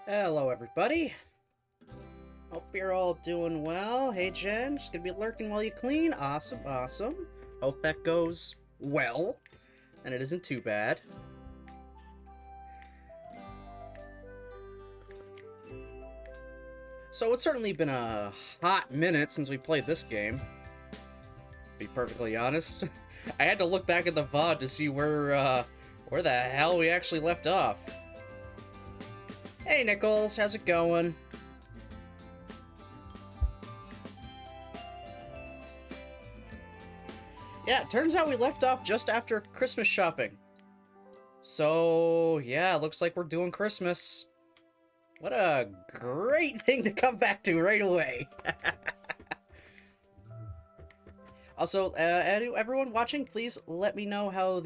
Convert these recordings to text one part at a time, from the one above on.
Hello, everybody. Hope you're all doing well. Hey, Jen, just gonna be lurking while you clean. Awesome, awesome. Hope that goes well, and it isn't too bad. So it's certainly been a hot minute since we played this game. To be perfectly honest, I had to look back at the VOD to see where the hell we actually left off. Hey, Nichols, how's it going? Yeah, it turns out we left off just after Christmas shopping. So, yeah, looks like we're doing Christmas. What a great thing to come back to right away. Also, everyone watching, please let me know how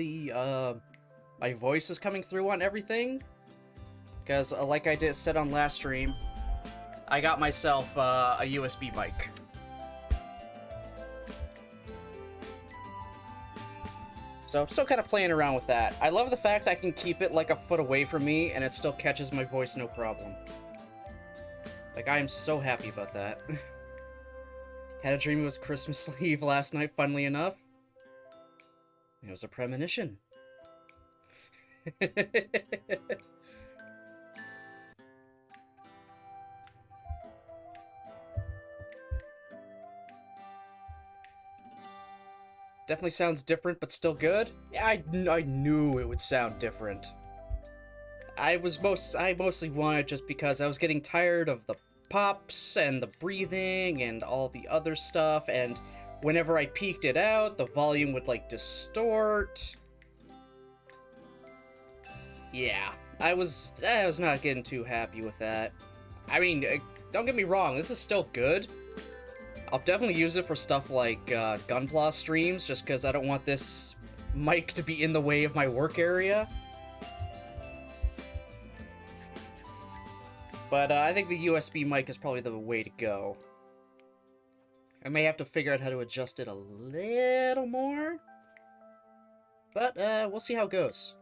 my voice is coming through on everything. Because, like I said on last stream, I got myself a USB mic. So I'm still kind of playing around with that. I love the fact I can keep it like a foot away from me and it still catches my voice no problem. Like, I am so happy about that. Had a dream it was Christmas Eve last night, funnily enough. It was a premonition. Definitely sounds different, but still good. Yeah, I knew it would sound different. I mostly wanted just because I was getting tired of the pops and the breathing and all the other stuff, and whenever I peeked it out, the volume would like distort. Yeah, I was not getting too happy with that. I mean, don't get me wrong, this is still good. I'll definitely use it for stuff like Gunpla streams, just because I don't want this mic to be in the way of my work area. But I think the USB mic is probably the way to go. I may have to figure out how to adjust it a little more. But we'll see how it goes.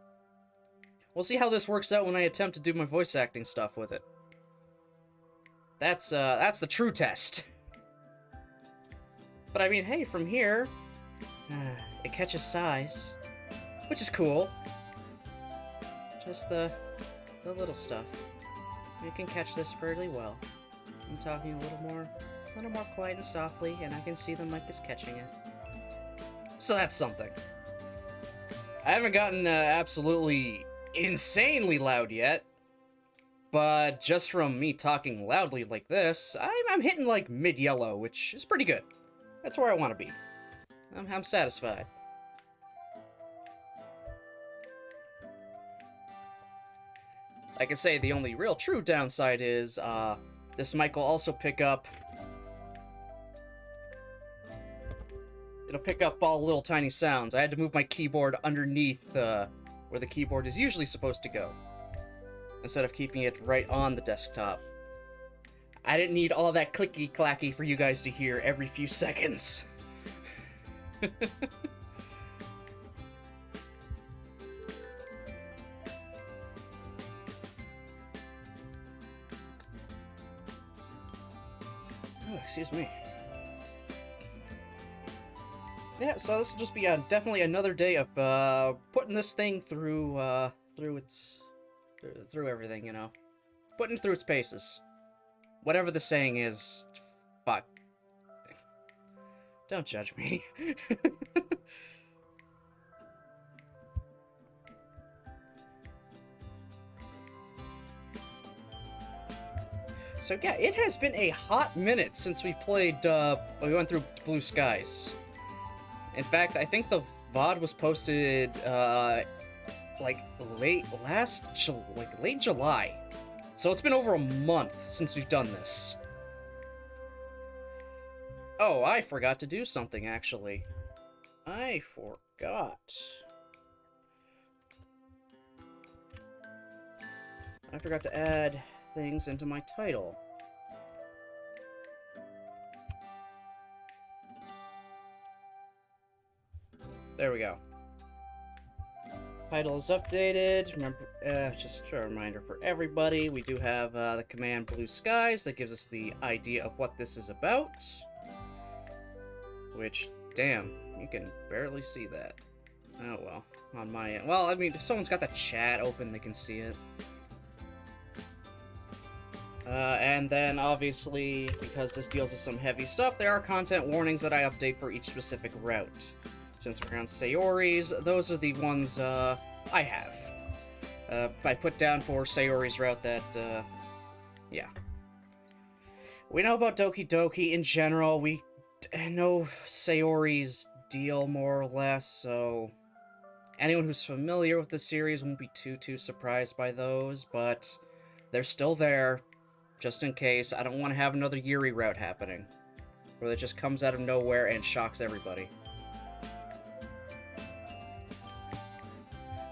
We'll see how this works out when I attempt to do my voice acting stuff with it. That's the true test. But I mean, hey, from here, it catches size, which is cool. Just the little stuff. You can catch this fairly well. I'm talking a little more quiet and softly, and I can see the mic is catching it. So that's something. I haven't gotten absolutely insanely loud yet, but just from me talking loudly like this, I'm hitting like mid-yellow, which is pretty good. That's where I want to be. I'm satisfied. Like I say, the only real true downside is, this mic will also pick up... It'll pick up all little tiny sounds. I had to move my keyboard underneath, where the keyboard is usually supposed to go, instead of keeping it right on the desktop. I didn't need all that clicky-clacky for you guys to hear every few seconds. Oh, excuse me. Yeah, so this will just be definitely another day of putting this thing through everything, you know, putting it through its paces. Whatever the saying is, fuck. Don't judge me. So yeah, it has been a hot minute since we played, we went through Blue Skies. In fact, I think the VOD was posted, like late July. So it's been over a month since we've done this. Oh, I forgot to do something, actually. I forgot. I forgot to add things into my title. There we go. title is updated. Remember, just a reminder for everybody, we do have the command Blue Skies that gives us the idea of what this is about. Which, damn, you can barely see that. Oh well, on my end. Well, I mean, if someone's got the chat open, they can see it. And then, obviously, because this deals with some heavy stuff, there are content warnings that I update for each specific route. Since we're on Sayori's, those are the ones, I have. I put down for Sayori's route that, yeah. We know about Doki Doki in general, we know Sayori's deal, more or less, so... Anyone who's familiar with the series won't be too surprised by those, but they're still there, just in case. I don't want to have another Yuri route happening, where it just comes out of nowhere and shocks everybody.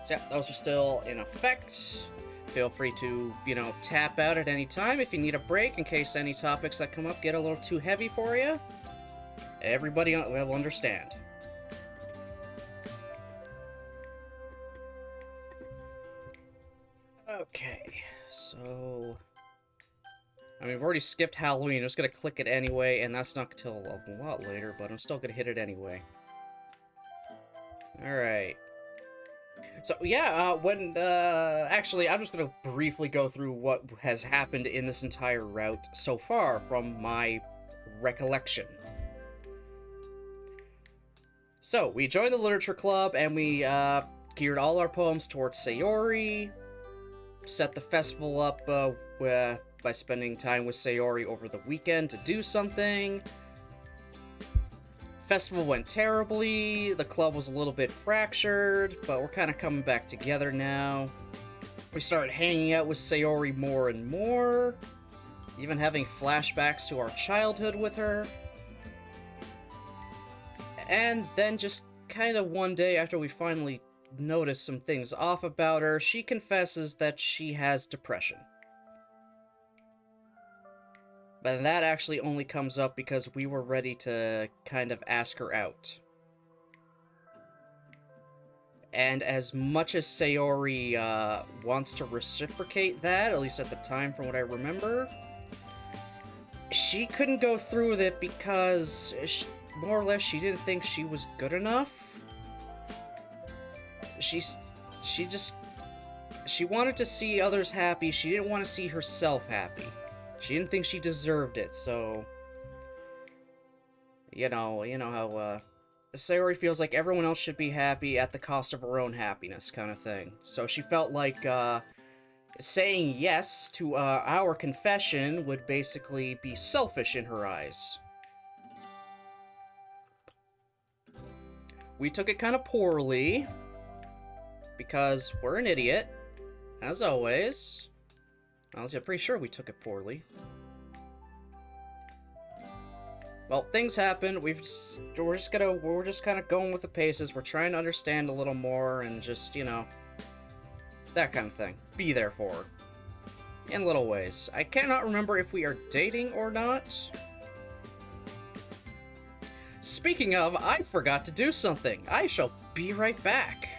So yeah, those are still in effect. Feel free to, you know, tap out at any time if you need a break, in case any topics that come up get a little too heavy for you. Everybody will understand. Okay, so... I mean, we've already skipped Halloween. I'm just gonna click it anyway, and that's not till a lot later, but I'm still gonna hit it anyway. Alright. So, yeah, actually, I'm just gonna briefly go through what has happened in this entire route so far, from my recollection. So, we joined the literature club, and we, geared all our poems towards Sayori, set the festival up, by spending time with Sayori over the weekend to do something. Festival went terribly, the club was a little bit fractured, but we're kind of coming back together now. We started hanging out with Sayori more and more, even having flashbacks to our childhood with her. And then just kind of one day after we finally noticed some things off about her, she confesses that she has depression. But that actually only comes up because we were ready to kind of ask her out. And as much as Sayori wants to reciprocate that, at least at the time from what I remember, she couldn't go through with it because, more or less, she didn't think she was good enough. She wanted to see others happy, she didn't want to see herself happy. She didn't think she deserved it, so... You know how, Sayori feels like everyone else should be happy at the cost of her own happiness, kind of thing. So she felt like, saying yes to, our confession would basically be selfish in her eyes. We took it kind of poorly, because we're an idiot, as always. I'm pretty sure we took it poorly. Well, things happen. We're just kind of going with the paces. We're trying to understand a little more and just, you know, that kind of thing. Be there for her. In little ways. I cannot remember if we are dating or not. Speaking of, I forgot to do something. I shall be right back.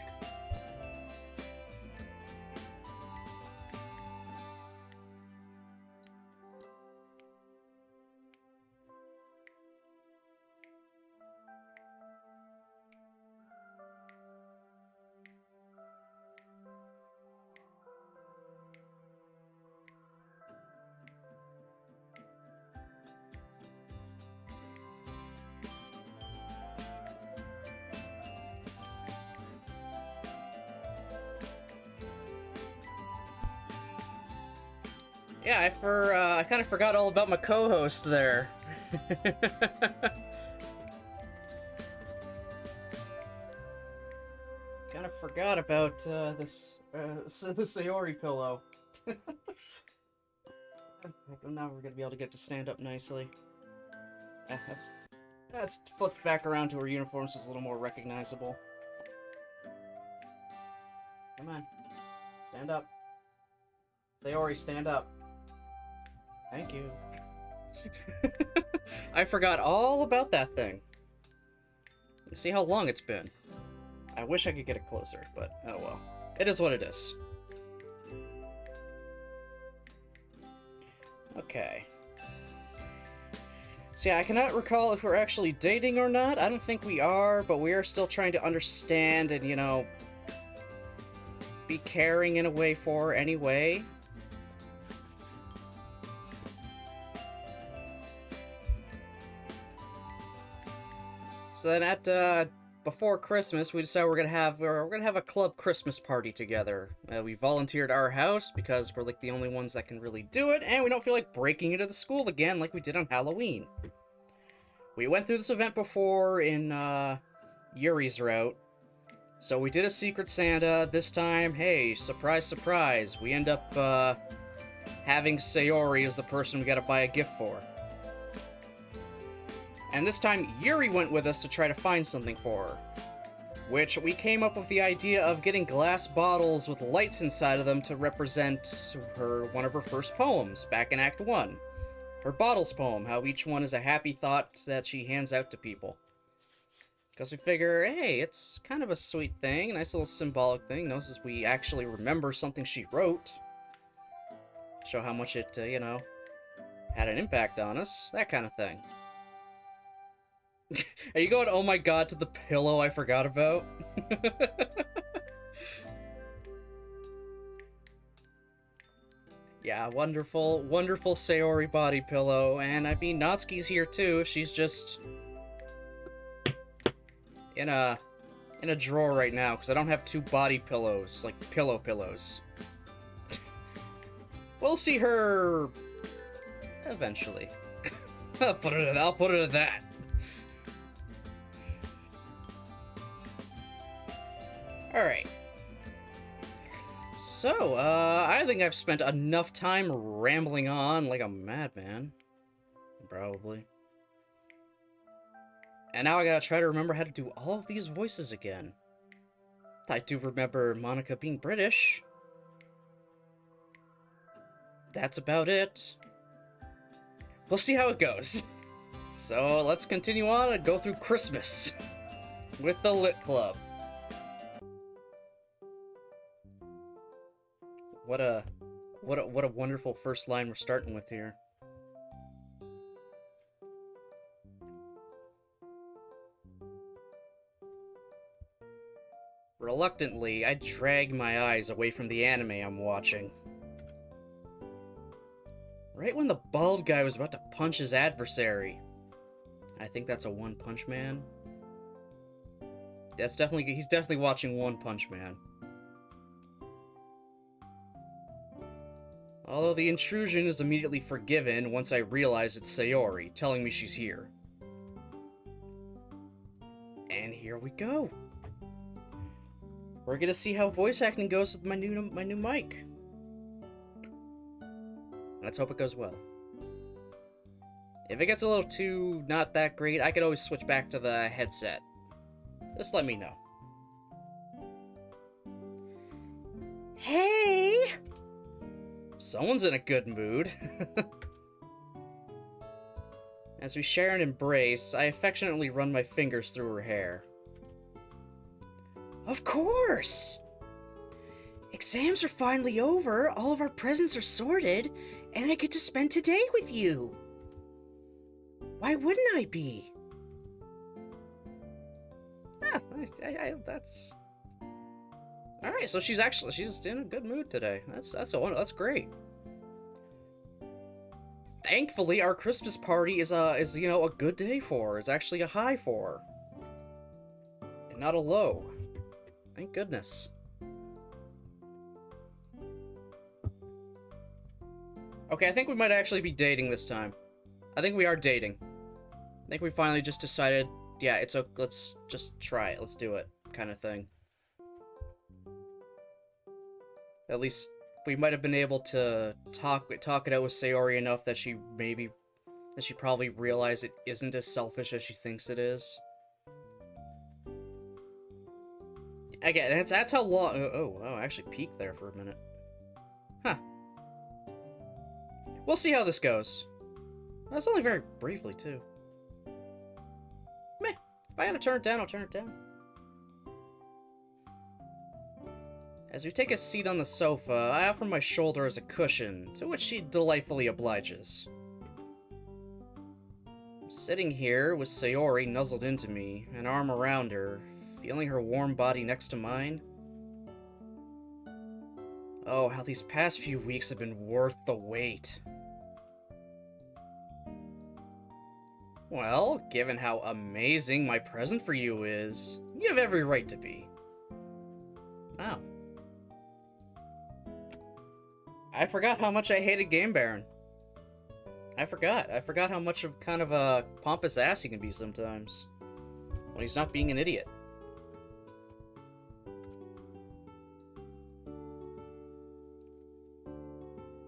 Yeah, I kind of forgot all about my co-host there. Kind of forgot about the Sayori pillow. Now we're gonna be able to get to stand up nicely. That's flipped back around to her uniform, so it's a little more recognizable. Come on, stand up. Sayori, stand up. Thank you. I forgot all about that thing. See how long it's been. I wish I could get it closer, but oh well. It is what it is. Okay. So yeah, I cannot recall if we're actually dating or not. I don't think we are, but we are still trying to understand and, you know, be caring in a way for her anyway. So then at, before Christmas, we decided we're gonna have a club Christmas party together. We volunteered our house because we're like the only ones that can really do it, and we don't feel like breaking into the school again like we did on Halloween. We went through this event before in Yuri's route, so we did a Secret Santa. This time, hey, surprise, surprise, we end up having Sayori as the person we gotta buy a gift for. And this time, Yuri went with us to try to find something for her. Which we came up with the idea of getting glass bottles with lights inside of them to represent one of her first poems, back in Act 1. Her Bottles poem, how each one is a happy thought that she hands out to people. Because we figure, hey, it's kind of a sweet thing, a nice little symbolic thing. Notice we actually remember something she wrote. Show how much it, you know, had an impact on us, that kind of thing. Are you going, oh my god, to the pillow I forgot about? Yeah, wonderful, wonderful Sayori body pillow, and I mean, Natsuki's here too. She's just in a drawer right now, because I don't have two body pillows, like pillows. We'll see her eventually. I'll put it at that. Alright. So, I think I've spent enough time rambling on like a madman. Probably. And now I gotta try to remember how to do all of these voices again. I do remember Monica being British. That's about it. We'll see how it goes. So, let's continue on and go through Christmas with the Lit Club. What a wonderful first line we're starting with here. Reluctantly, I drag my eyes away from the anime I'm watching. Right when the bald guy was about to punch his adversary. I think that's a One Punch Man. He's definitely watching One Punch Man. Although the intrusion is immediately forgiven once I realize it's Sayori, telling me she's here. And here we go. We're gonna see how voice acting goes with my new mic. Let's hope it goes well. If it gets a little too not that great, I could always switch back to the headset. Just let me know. Hey! Someone's in a good mood. As we share an embrace, I affectionately run my fingers through her hair. Of course! Exams are finally over, all of our presents are sorted, and I get to spend today with you. Why wouldn't I be? Ah, that's... Alright, so she's in a good mood today. That's great. Thankfully, our Christmas party is you know, a good day for her. It's actually a high for her. And not a low. Thank goodness. Okay, I think we might actually be dating this time. I think we are dating. I think we finally just decided, yeah, let's just try it. Let's do it, kind of thing. At least we might have been able to talk it out with Sayori enough that she probably realized it isn't as selfish as she thinks it is. Again, that's how long. Oh, wow, I actually peeked there for a minute. Huh. We'll see how this goes. That's only very briefly, too. Meh. If I gotta turn it down, I'll turn it down. As we take a seat on the sofa, I offer my shoulder as a cushion, to which she delightfully obliges. Sitting here, with Sayori nuzzled into me, an arm around her, feeling her warm body next to mine. Oh, how these past few weeks have been worth the wait. Well, given how amazing my present for you is, you have every right to be. Wow. I forgot how much I hated Game Baron. I forgot how much of kind of a pompous ass he can be sometimes. When he's not being an idiot.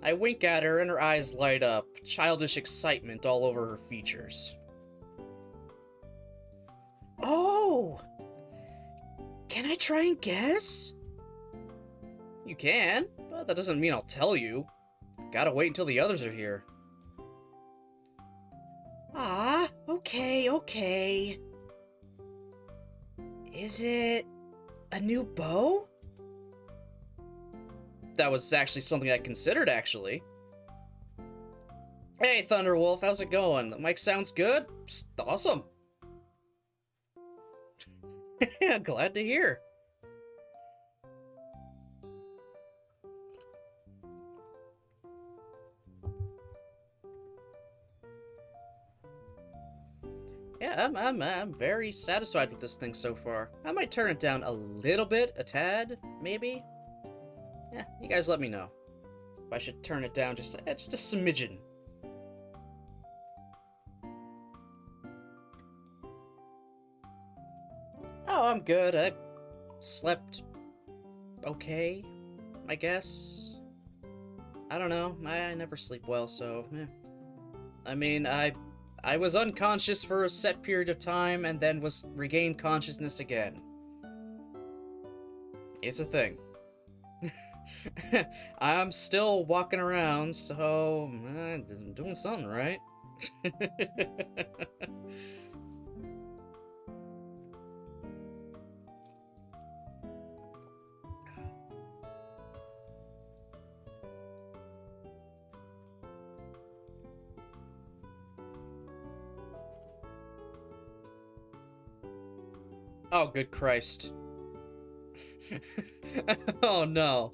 I wink at her and her eyes light up, childish excitement all over her features. Oh! Can I try and guess? You can, but that doesn't mean I'll tell you. Gotta wait until the others are here. Ah, okay. Is it a new bow? That was actually something I considered, actually. Hey, Thunderwolf, how's it going? The mic sounds good? Psst, awesome. Glad to hear. Yeah, I'm very satisfied with this thing so far. I might turn it down a little bit, a tad, maybe. Yeah, you guys let me know if I should turn it down just a smidgen. Oh, I'm good. I slept okay, I guess. I don't know. I never sleep well, so I mean, I was unconscious for a set period of time and then was regained consciousness again. It's a thing. I'm still walking around, so I'm doing something right. Oh, good Christ. Oh, no.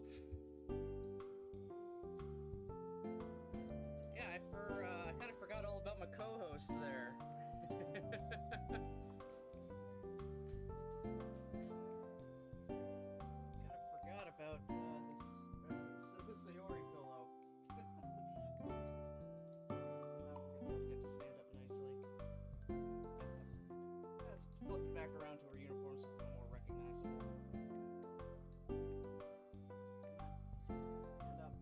Yeah, I kind of forgot all about my co-host there. Kind of forgot about this Sayori pillow. Get to stand up nicely. Let's flip it back around to our uniforms, just a little more recognizable. Stand up.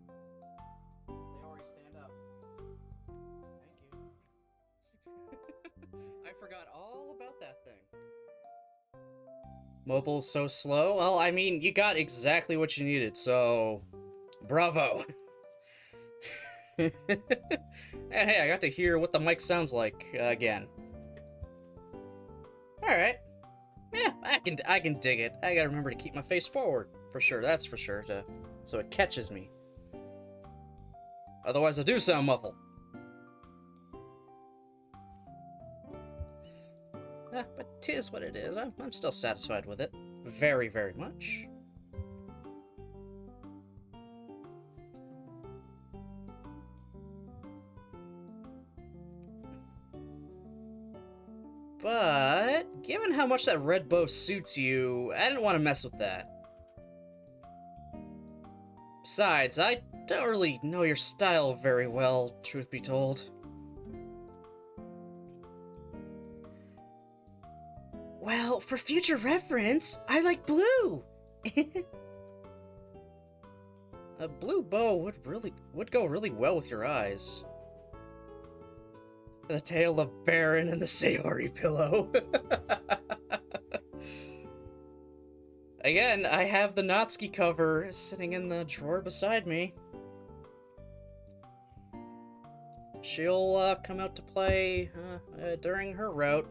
Sayori, stand up. Thank you. I forgot all about that thing. Mobile's so slow? Well, I mean, you got exactly what you needed, so... bravo! And hey, I got to hear what the mic sounds like again. Alright. Yeah, I can dig it. I gotta remember to keep my face forward, for sure, that's for sure, so it catches me. Otherwise I do sound muffled. But 'tis what it is. I'm still satisfied with it. Very, very much. But, given how much that red bow suits you, I didn't want to mess with that. Besides, I don't really know your style very well, truth be told. Well, for future reference, I like blue! A blue bow would go really well with your eyes. The tale of Baron and the Sayori pillow. Again, I have the Natsuki cover sitting in the drawer beside me. She'll come out to play during her route.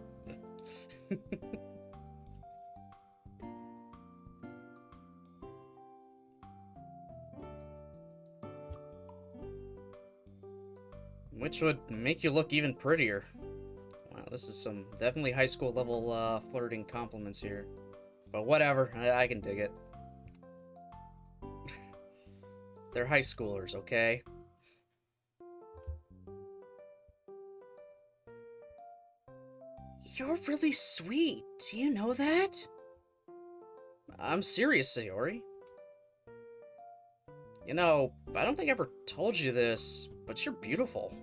which would make you look even prettier. Wow, this is some definitely high school level flirting compliments here. But whatever, I can dig it. They're high schoolers, okay? You're really sweet. Do you know that? I'm serious, Sayori. You know, I don't think I ever told you this, but you're beautiful.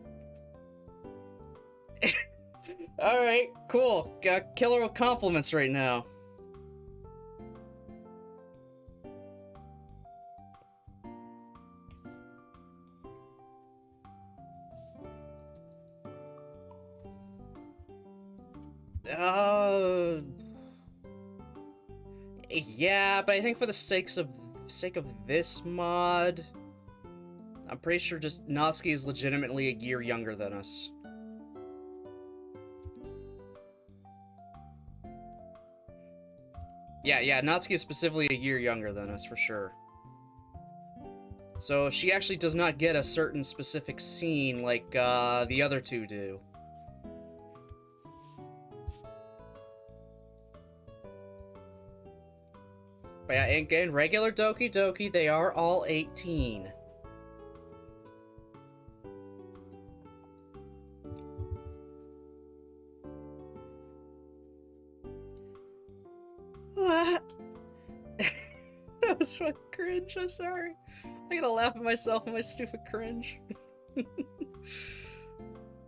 Alright, cool. Got killer with compliments right now. Yeah, but I think for the sake of this mod, I'm pretty sure just Natsuki is legitimately a year younger than us. Yeah, Natsuki is specifically a year younger than us, for sure. So she actually does not get a certain specific scene like the other two do. But yeah, in regular Doki Doki, they are all 18. What? That was my cringe, I'm sorry. I gotta laugh at myself and my stupid cringe.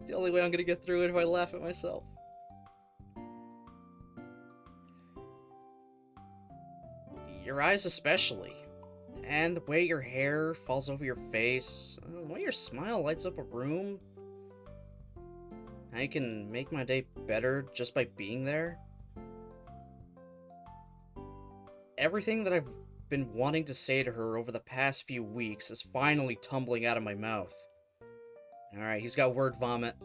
The only way I'm gonna get through it if I laugh at myself. Your eyes especially. And the way your hair falls over your face. The way your smile lights up a room. How you can make my day better just by being there. Everything that I've been wanting to say to her over the past few weeks is finally tumbling out of my mouth. Alright, he's got word vomit.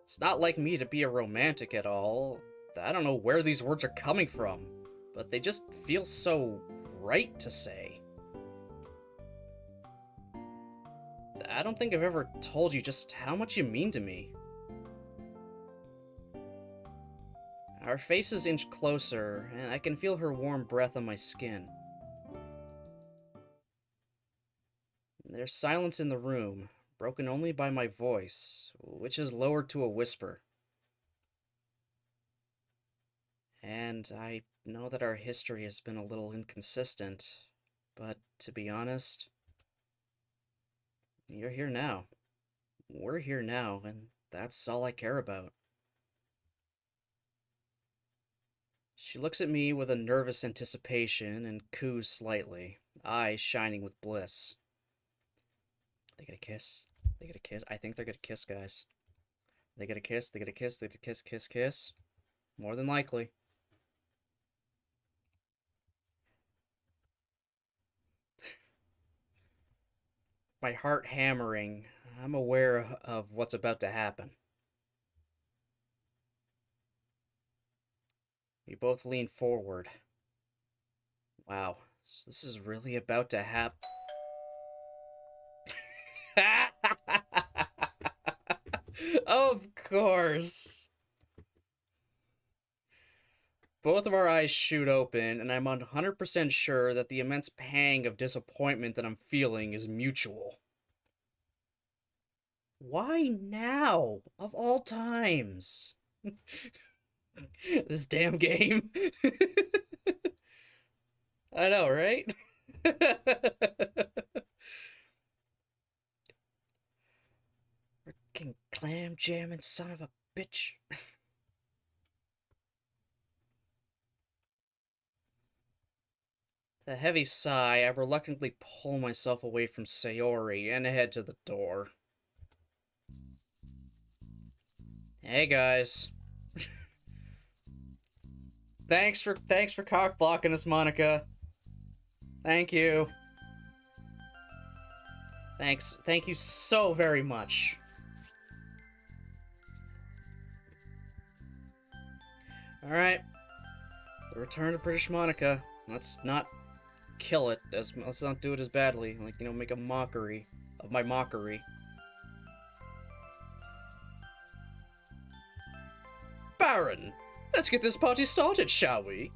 It's not like me to be a romantic at all. I don't know where these words are coming from, but they just feel so right to say. I don't think I've ever told you just how much you mean to me. Our faces inch closer, and I can feel her warm breath on my skin. There's silence in the room, broken only by my voice, which is lowered to a whisper. And I know that our history has been a little inconsistent, but to be honest, you're here now. We're here now, and that's all I care about. She looks at me with a nervous anticipation and coos slightly, eyes shining with bliss. They get a kiss? They get a kiss? I think they're gonna kiss, guys. They get a kiss, they get a kiss, they get a kiss, kiss, kiss. More than likely. My heart hammering, I'm aware of what's about to happen. We both lean forward. Wow, so this is really about to happen. Of course. Both of our eyes shoot open, and I'm 100% sure that the immense pang of disappointment that I'm feeling is mutual. Why now, of all times? This damn game. I know, right? Freaking clam jamming son of a bitch. With a heavy sigh, I reluctantly pull myself away from Sayori and head to the door. Hey guys. Thanks for cock blocking us, Monica. Thank you. Thank you so very much. Alright. The return of British Monica. Let's not kill it. Let's not do it as badly. Like, you know, make a mockery of my mockery. Baron, let's get this party started, shall we?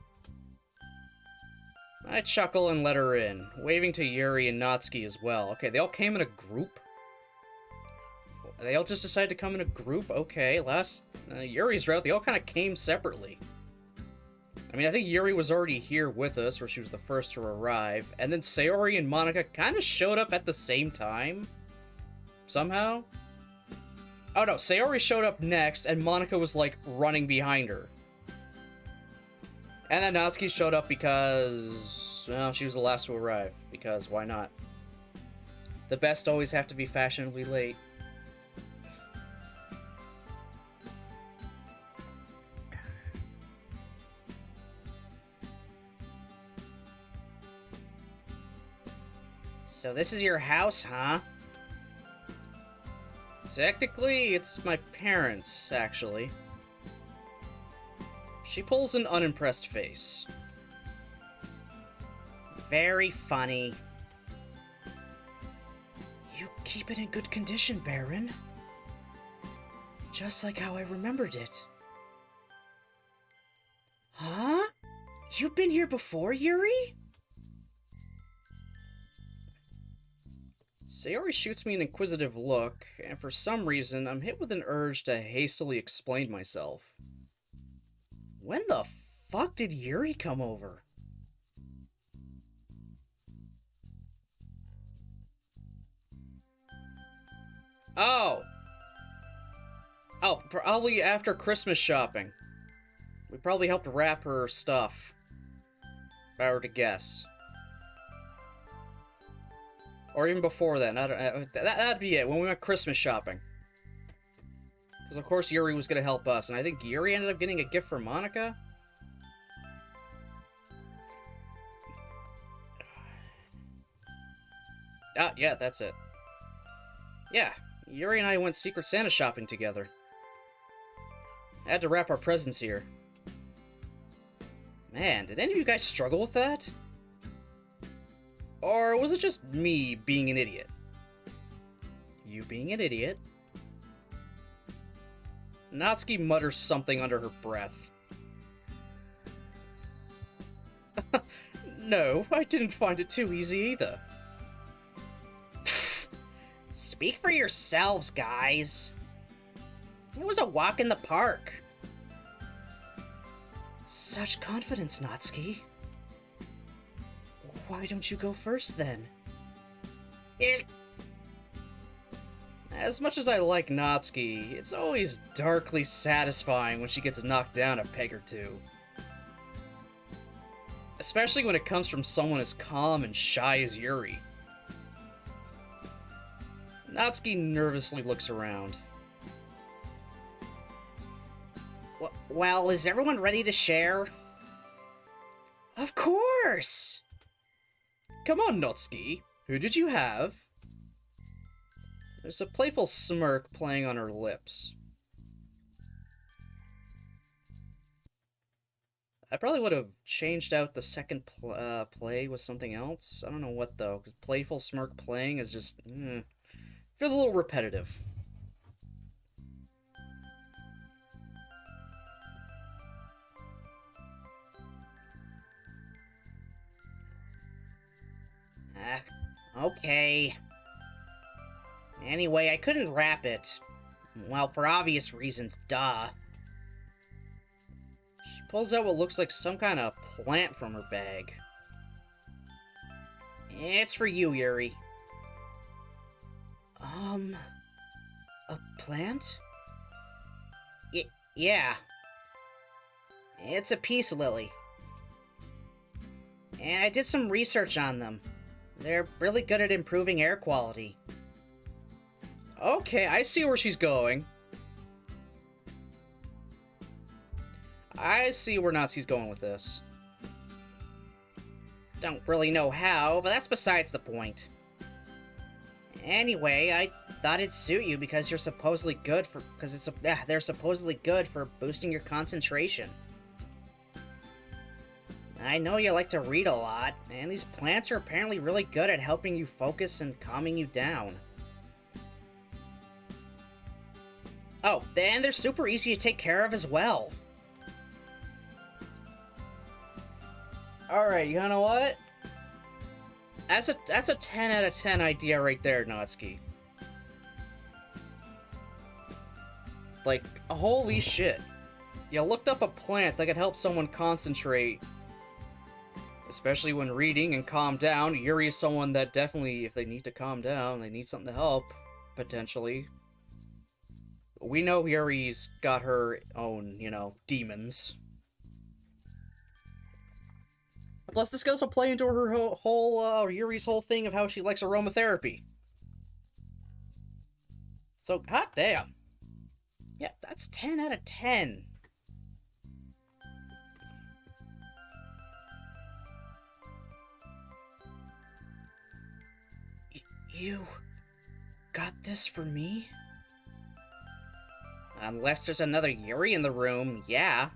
I chuckle and let her in, waving to Yuri and Natsuki as well. Okay, they all came in a group? They all just decided to come in a group? Okay, last Yuri's route, they all kind of came separately. I mean, I think Yuri was already here with us, or she was the first to arrive, and then Sayori and Monica kind of showed up at the same time? Somehow? Oh no, Sayori showed up next, and Monica was, like, running behind her. And then Natsuki showed up because, well, she was the last to arrive. Because, why not? The best always have to be fashionably late. So this is your house, huh? Technically, it's my parents', actually. She pulls an unimpressed face. Very funny. You keep it in good condition, Baron. Just like how I remembered it. Huh? You've been here before, Yuri? Sayori shoots me an inquisitive look, and for some reason, I'm hit with an urge to hastily explain myself. When the fuck did Yuri come over? Oh! Oh, probably after Christmas shopping. We probably helped wrap her stuff. If I were to guess. Or even before then. That'd be it, when we went Christmas shopping. Because, of course, Yuri was going to help us, and I think Yuri ended up getting a gift for Monica? Ah, yeah, that's it. Yeah, Yuri and I went Secret Santa shopping together. I had to wrap our presents here. Man, did any of you guys struggle with that? Or was it just me being an idiot? You being an idiot? Natsuki mutters something under her breath. No, I didn't find it too easy either. Speak for yourselves, guys. It was a walk in the park. Such confidence, Natsuki. Why don't you go first, then? As much as I like Natsuki, it's always darkly satisfying when she gets knocked down a peg or two. Especially when it comes from someone as calm and shy as Yuri. Natsuki nervously looks around. Well, is everyone ready to share? Of course! Come on, Natsuki. Who did you have? There's a playful smirk playing on her lips. I probably would have changed out the second play with something else. I don't know what, though. 'Cause playful smirk playing is just... feels a little repetitive. Okay. Anyway, I couldn't wrap it. Well, for obvious reasons, duh. She pulls out what looks like some kind of plant from her bag. It's for you, Yuri. A plant? Yeah. It's a peace lily. And I did some research on them. They're really good at improving air quality. Okay, I see where she's going. I see where Natsuki's going with this. Don't really know how, but that's besides the point. Anyway, I thought it'd suit you because you're supposedly good for... they're supposedly good for boosting your concentration. I know you like to read a lot, and these plants are apparently really good at helping you focus and calming you down. Oh, and they're super easy to take care of as well. Alright, you know what? That's a 10 out of 10 idea right there, Natsuki. Like, holy shit. You looked up a plant that could help someone concentrate. Especially when reading and calm down. Yuri is someone that definitely, if they need to calm down, they need something to help, potentially. We know Yuri's got her own, demons. Plus, this could also play into her whole Yuri's whole thing of how she likes aromatherapy. So, hot damn. Yeah, that's 10 out of 10. You got this for me? Unless there's another Yuri in the room, yeah.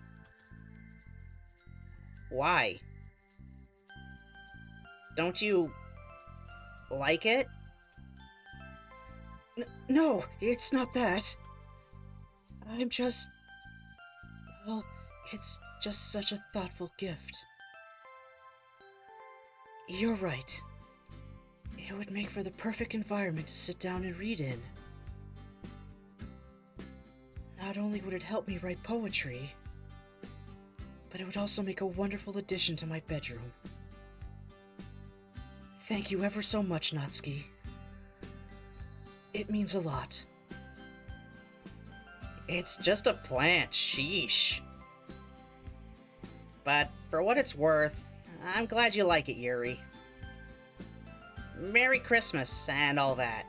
Why? Don't you like it? No, it's not that. I'm just... Well, it's just such a thoughtful gift. You're right. It would make for the perfect environment to sit down and read in. Not only would it help me write poetry, but it would also make a wonderful addition to my bedroom. Thank you ever so much, Natsuki. It means a lot. It's just a plant, sheesh. But for what it's worth, I'm glad you like it, Yuri. Merry Christmas and all that.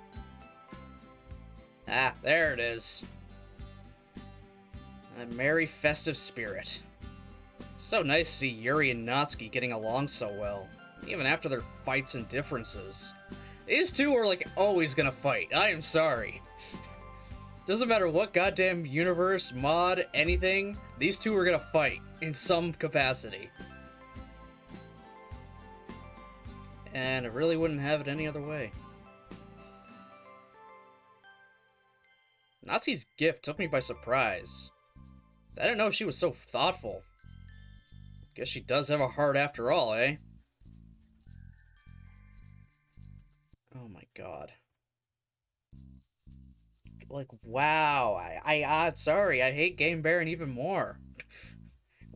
Ah, there it is. A merry festive spirit. So nice to see Yuri and Natsuki getting along so well, even after their fights and differences. These two are like always gonna fight, I am sorry. Doesn't matter what goddamn universe, mod, anything, these two are gonna fight in some capacity. And I really wouldn't have it any other way. Natsuki's gift took me by surprise. I didn't know she was so thoughtful. Guess she does have a heart after all, eh? Oh my god. Like, wow. I'm sorry, I hate Game Baron even more.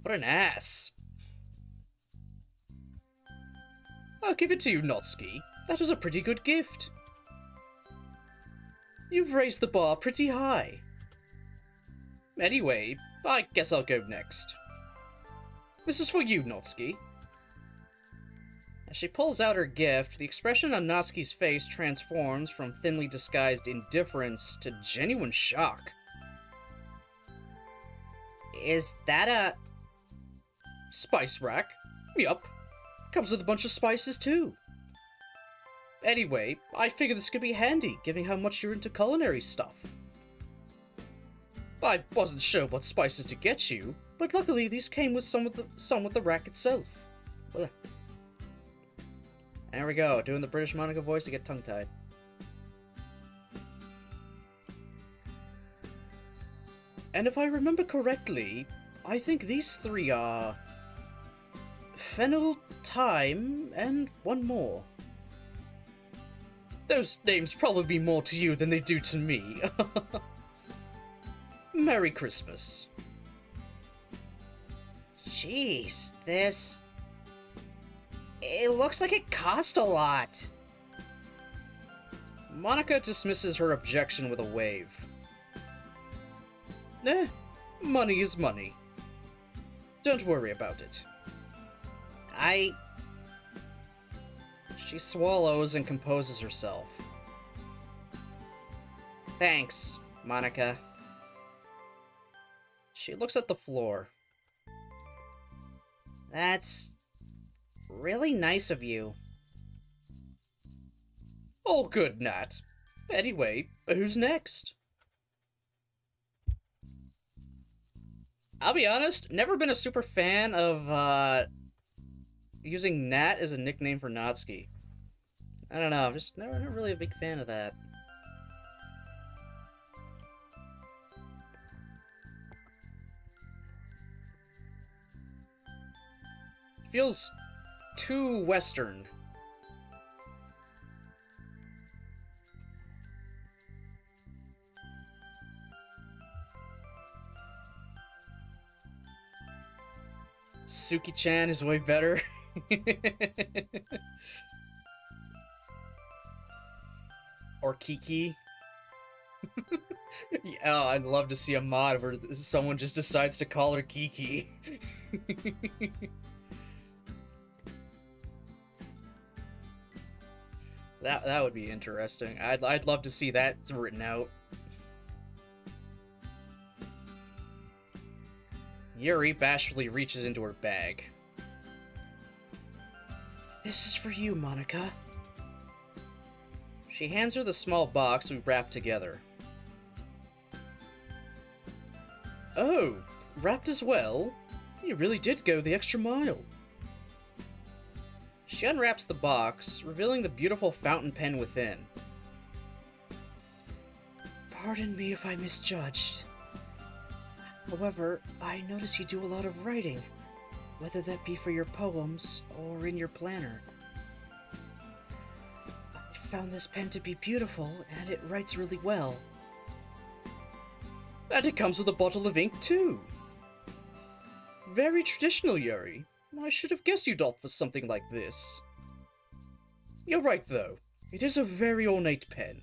What an ass. I'll give it to you, Natsuki. That was a pretty good gift. You've raised the bar pretty high. Anyway, I guess I'll go next. This is for you, Natsuki. As she pulls out her gift, the expression on Natsuki's face transforms from thinly disguised indifference to genuine shock. Is that a... spice rack? Yup. Comes with a bunch of spices, too. Anyway, I figure this could be handy, given how much you're into culinary stuff. I wasn't sure what spices to get you, but luckily these came with some with the rack itself. There we go, doing the British Monica voice to get tongue-tied. And if I remember correctly, I think these three are... fennel, thyme, and one more. Those names probably mean more to you than they do to me. Merry Christmas. Jeez, this... It looks like it cost a lot. Monica dismisses her objection with a wave. Money is money. Don't worry about it. She swallows and composes herself. Thanks, Monica. She looks at the floor. That's really nice of you. Oh, good, Nat. Anyway, who's next? I'll be honest, never been a super fan of, using Nat as a nickname for Natsuki. I don't know, I'm just never really a big fan of that. Feels too Western. Suki-chan is way better. Or Kiki. Yeah, I'd love to see a mod where someone just decides to call her Kiki. That would be interesting. I'd love to see that written out. Yuri bashfully reaches into her bag. This is for you, Monica. She hands her the small box we wrapped together. Oh, wrapped as well? You really did go the extra mile. She unwraps the box, revealing the beautiful fountain pen within. Pardon me if I misjudged. However, I notice you do a lot of writing, whether that be for your poems or in your planner. I found this pen to be beautiful, and it writes really well. And it comes with a bottle of ink, too. Very traditional, Yuri. I should have guessed you'd opt for something like this. You're right, though. It is a very ornate pen.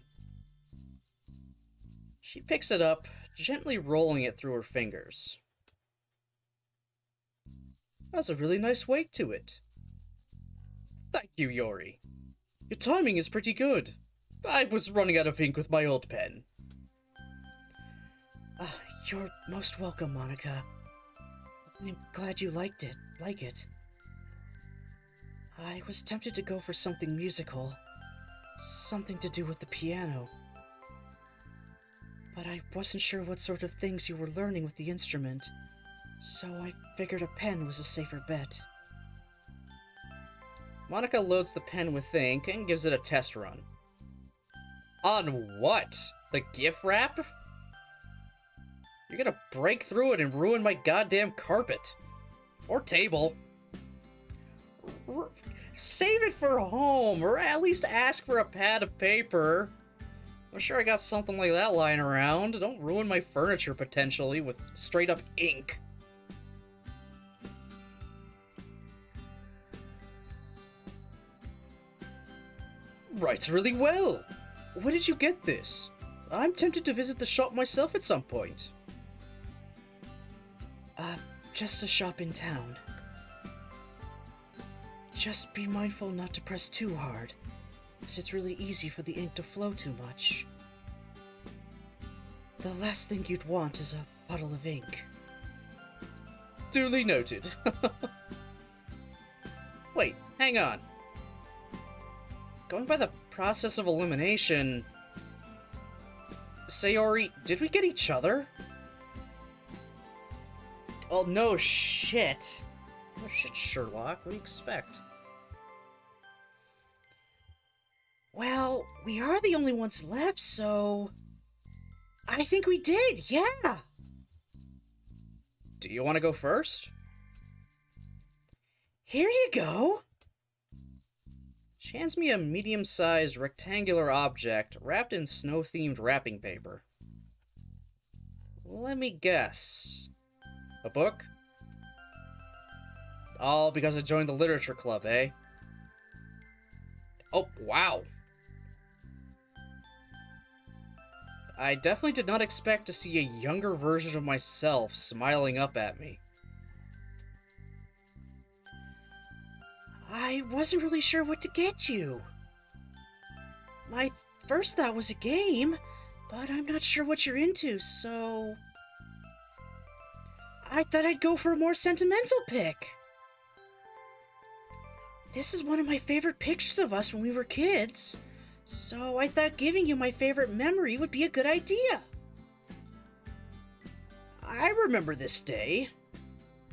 She picks it up, gently rolling it through her fingers. Has a really nice weight to it. Thank you, Yuri. Your timing is pretty good. I was running out of ink with my old pen. You're most welcome, Monica. I'm glad you like it. I was tempted to go for something musical. Something to do with the piano. But I wasn't sure what sort of things you were learning with the instrument, so I figured a pen was a safer bet. Monica loads the pen with ink and gives it a test run. On what? The gift wrap? You're gonna break through it and ruin my goddamn carpet. Or table. Save it for home, or at least ask for a pad of paper. I'm sure I got something like that lying around. Don't ruin my furniture, potentially, with straight-up ink. Writes really well. Where did you get this? I'm tempted to visit the shop myself at some point. Just a shop in town. Just be mindful not to press too hard, as it's really easy for the ink to flow too much. The last thing you'd want is a bottle of ink. Duly noted. Wait, hang on. Going by the process of elimination... Sayori, did we get each other? Oh, no shit. No shit, Sherlock. What do you expect? Well, we are the only ones left, so... I think we did, yeah! Do you want to go first? Here you go! She hands me a medium-sized rectangular object wrapped in snow-themed wrapping paper. Let me guess. A book? All because I joined the literature club, eh? Oh, wow. I definitely did not expect to see a younger version of myself smiling up at me. I wasn't really sure what to get you. My first thought was a game, but I'm not sure what you're into, so... I thought I'd go for a more sentimental pick. This is one of my favorite pictures of us when we were kids, so I thought giving you my favorite memory would be a good idea. I remember this day.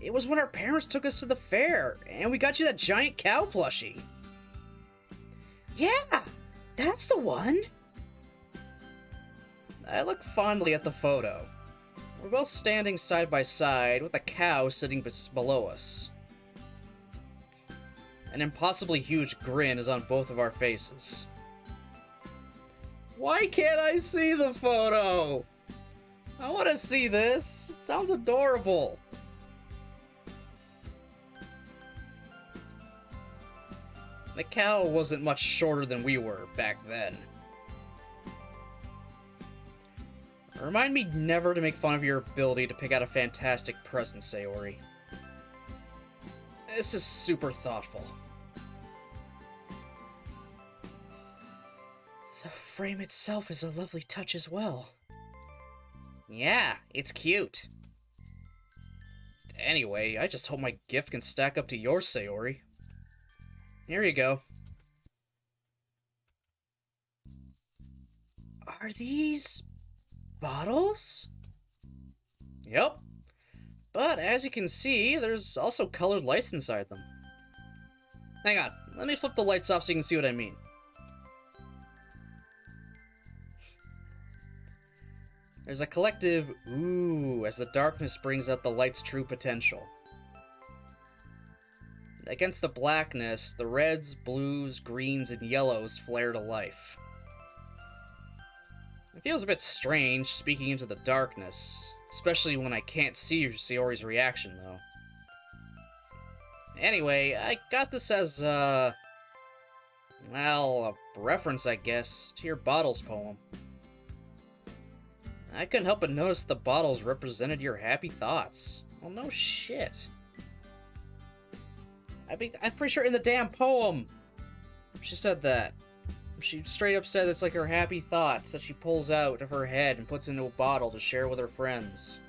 It was when our parents took us to the fair, and we got you that giant cow plushie. Yeah, that's the one. I look fondly at the photo. We're both standing side by side, with a cow sitting below us. An impossibly huge grin is on both of our faces. Why can't I see the photo? I want to see this. It sounds adorable. The cow wasn't much shorter than we were back then. Remind me never to make fun of your ability to pick out a fantastic present, Sayori. This is super thoughtful. The frame itself is a lovely touch as well. Yeah, it's cute. Anyway, I just hope my gift can stack up to yours, Sayori. Here you go. Are these bottles? Yep. But as you can see, there's also colored lights inside them. Hang on, let me flip the lights off so you can see what I mean. There's a collective ooh as the darkness brings out the light's true potential. Against the blackness, the reds, blues, greens, and yellows flare to life. It feels a bit strange speaking into the darkness, especially when I can't see Sayori's reaction, though. Anyway, I got this as, well, a reference, I guess, to your Bottles poem. I couldn't help but notice the bottles represented your happy thoughts. Well, no shit. I'm pretty sure in the damn poem she said that. She straight up said it's like her happy thoughts that she pulls out of her head and puts into a bottle to share with her friends.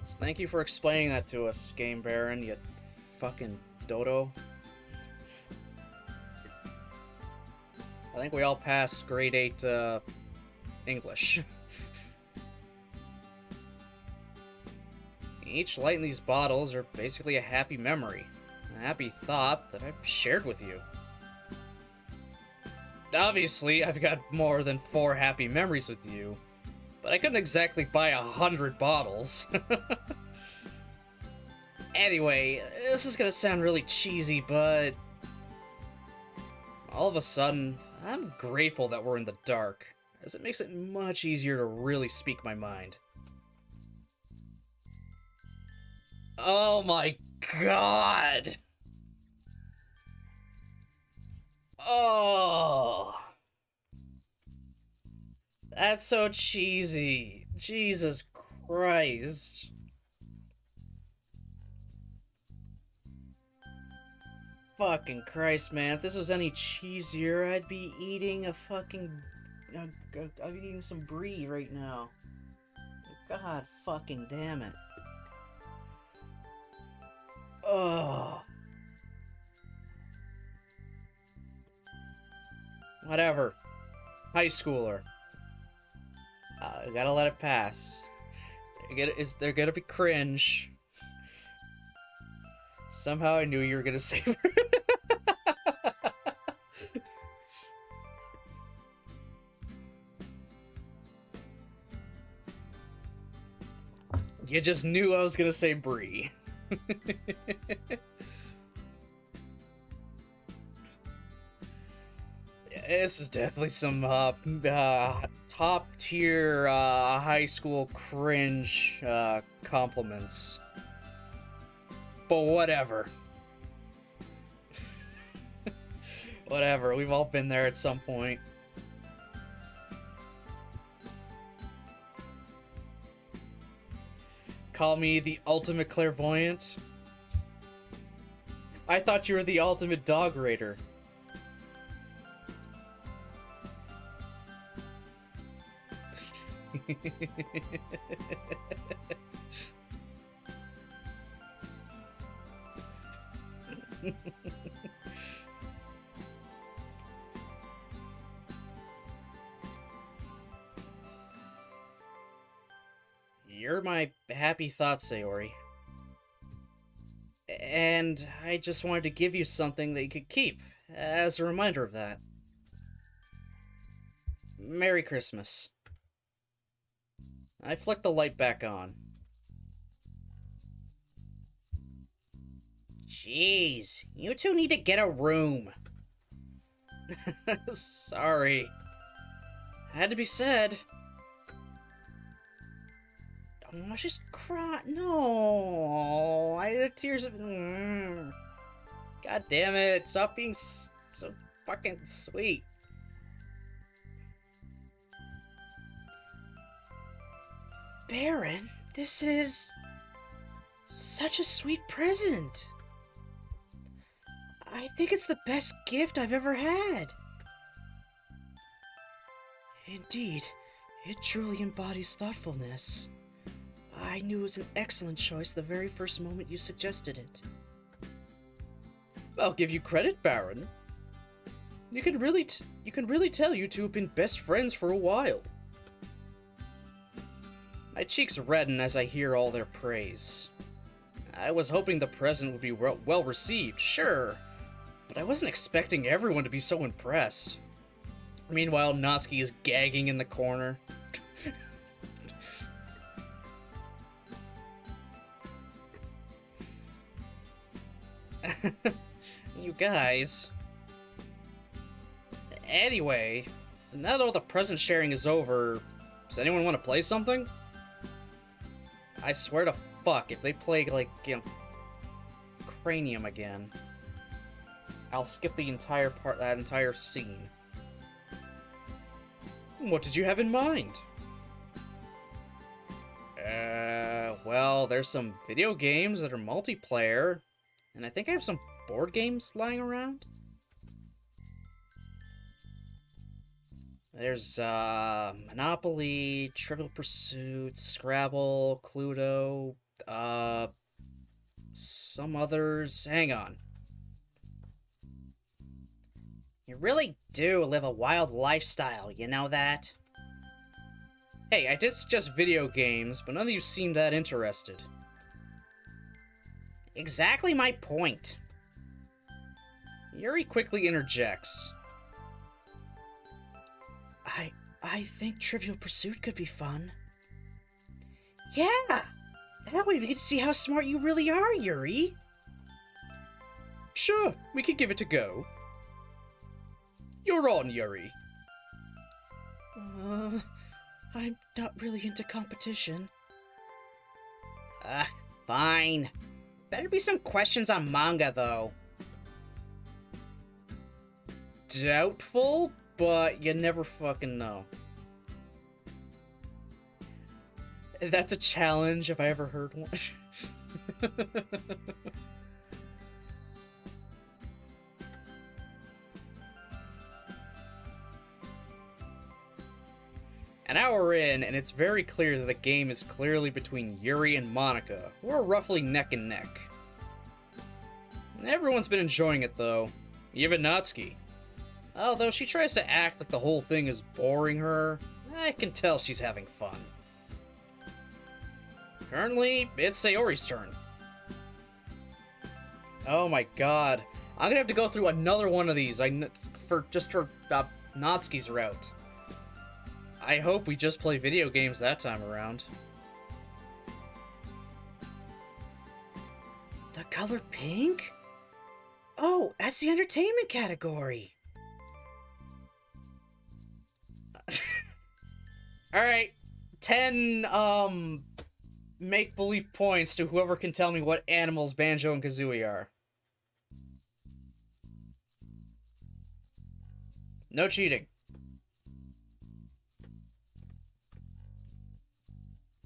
So thank you for explaining that to us, Game Baron, you fucking dodo. I think we all passed grade 8 English. Each light in these bottles are basically a happy memory, a happy thought that I've shared with you. Obviously, I've got more than 4 happy memories with you, but I couldn't exactly buy 100 bottles. Anyway, this is gonna sound really cheesy, but all of a sudden, I'm grateful that we're in the dark, as it makes it much easier to really speak my mind. Oh my god! Oh! That's so cheesy. Jesus Christ. Fucking Christ, man. If this was any cheesier, I'd be eating a fucking... I'd be eating some brie right now. God fucking damn it. Ugh. Whatever. High schooler. Gotta let it pass. They're gonna be cringe. Somehow I knew you were gonna say You just knew I was gonna say brie. This is definitely some top tier high school cringe compliments. But whatever. Whatever, we've all been there at some point. Call me the ultimate clairvoyant? I thought you were the ultimate dog raider. You're my happy thought, Sayori. And I just wanted to give you something that you could keep, as a reminder of that. Merry Christmas. I flicked the light back on. Jeez, you two need to get a room. Sorry. Had to be said. Oh, she's crying. No, the tears of. God damn it! Stop being so fucking sweet. Baron, this is such a sweet present. I think it's the best gift I've ever had. Indeed, it truly embodies thoughtfulness. I knew it was an excellent choice the very first moment you suggested it. I'll give you credit, Baron. You can really tell you two have been best friends for a while. My cheeks redden as I hear all their praise. I was hoping the present would be well received, sure, but I wasn't expecting everyone to be so impressed. Meanwhile, Natsuki is gagging in the corner. You guys. Anyway, now that all the present sharing is over, does anyone want to play something? I swear to fuck, if they play, like, you know, Cranium again, I'll skip the entire that entire scene. What did you have in mind? Well, there's some video games that are multiplayer, and I think I have some board games lying around. There's, Monopoly, Trivial Pursuit, Scrabble, Cluedo, some others. Hang on. You really do live a wild lifestyle, you know that? Hey, I did suggest video games, but none of you seem that interested. Exactly my point. Yuri quickly interjects. I think Trivial Pursuit could be fun. Yeah! That way we get to see how smart you really are, Yuri. Sure, we could give it a go. You're on, Yuri. I'm not really into competition. Fine. Better be some questions on manga, though. Doubtful, but you never fucking know. That's a challenge if I ever heard one. An hour in, and it's very clear that the game is clearly between Yuri and Monica, who are roughly neck and neck. Everyone's been enjoying it, though. Even Natsuki. Although she tries to act like the whole thing is boring her, I can tell she's having fun. Currently, it's Sayori's turn. Oh my god. I'm gonna have to go through another one of these for Natsuki's route. I hope we just play video games that time around. The color pink? Oh, that's the entertainment category. Alright, 10, make-believe points to whoever can tell me what animals Banjo and Kazooie are. No cheating.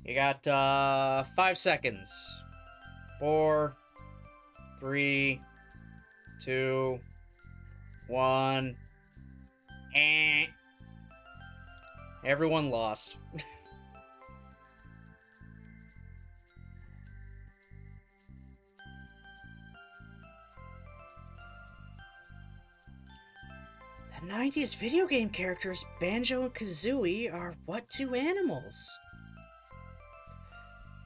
You got, 5 seconds. 4, 3, 2, 1. Everyone lost. The 90s video game characters Banjo and Kazooie are what two animals?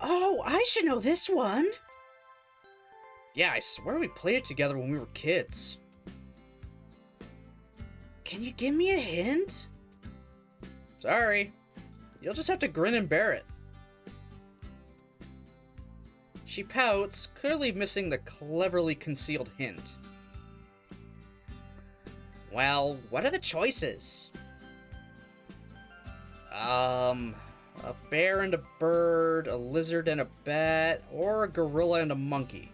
Oh, I should know this one. Yeah, I swear we played it together when we were kids. Can you give me a hint? Sorry. You'll just have to grin and bear it. She pouts, clearly missing the cleverly concealed hint. Well, what are the choices? A bear and a bird, a lizard and a bat, or a gorilla and a monkey.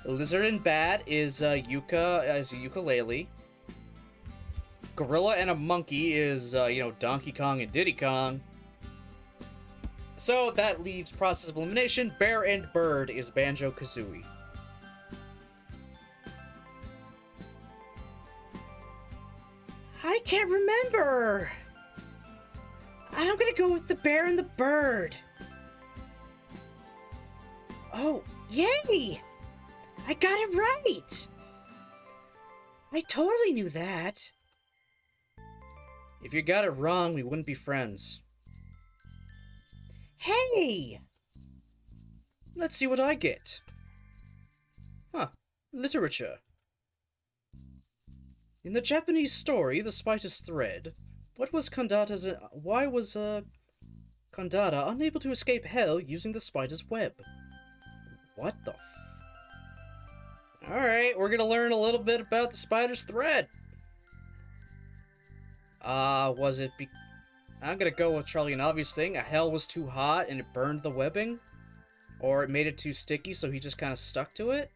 A lizard and bat is is a ukulele. Gorilla and a monkey is, Donkey Kong and Diddy Kong. So that leaves process of elimination. Bear and bird is Banjo-Kazooie. I can't remember. I'm gonna go with the bear and the bird. Oh, yay! I got it right! I totally knew that. If you got it wrong, we wouldn't be friends. Hey! Let's see what I get. Huh. Literature. In the Japanese story, The Spider's Thread, why was Kandata unable to escape hell using the spider's web? What the f... Alright, we're gonna learn a little bit about the spider's thread. Was it I'm gonna go with Charlie, an obvious thing. A hell was too hot and it burned the webbing? Or it made it too sticky so he just kind of stuck to it?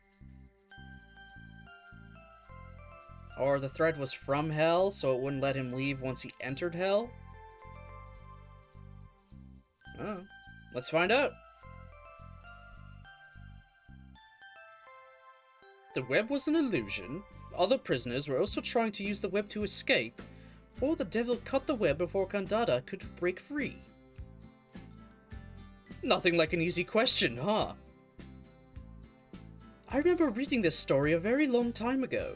Or the thread was from hell, so it wouldn't let him leave once he entered hell? Oh, let's find out. The web was an illusion. Other prisoners were also trying to use the web to escape, or the devil cut the web before Kandata could break free. Nothing like an easy question, huh? I remember reading this story a very long time ago.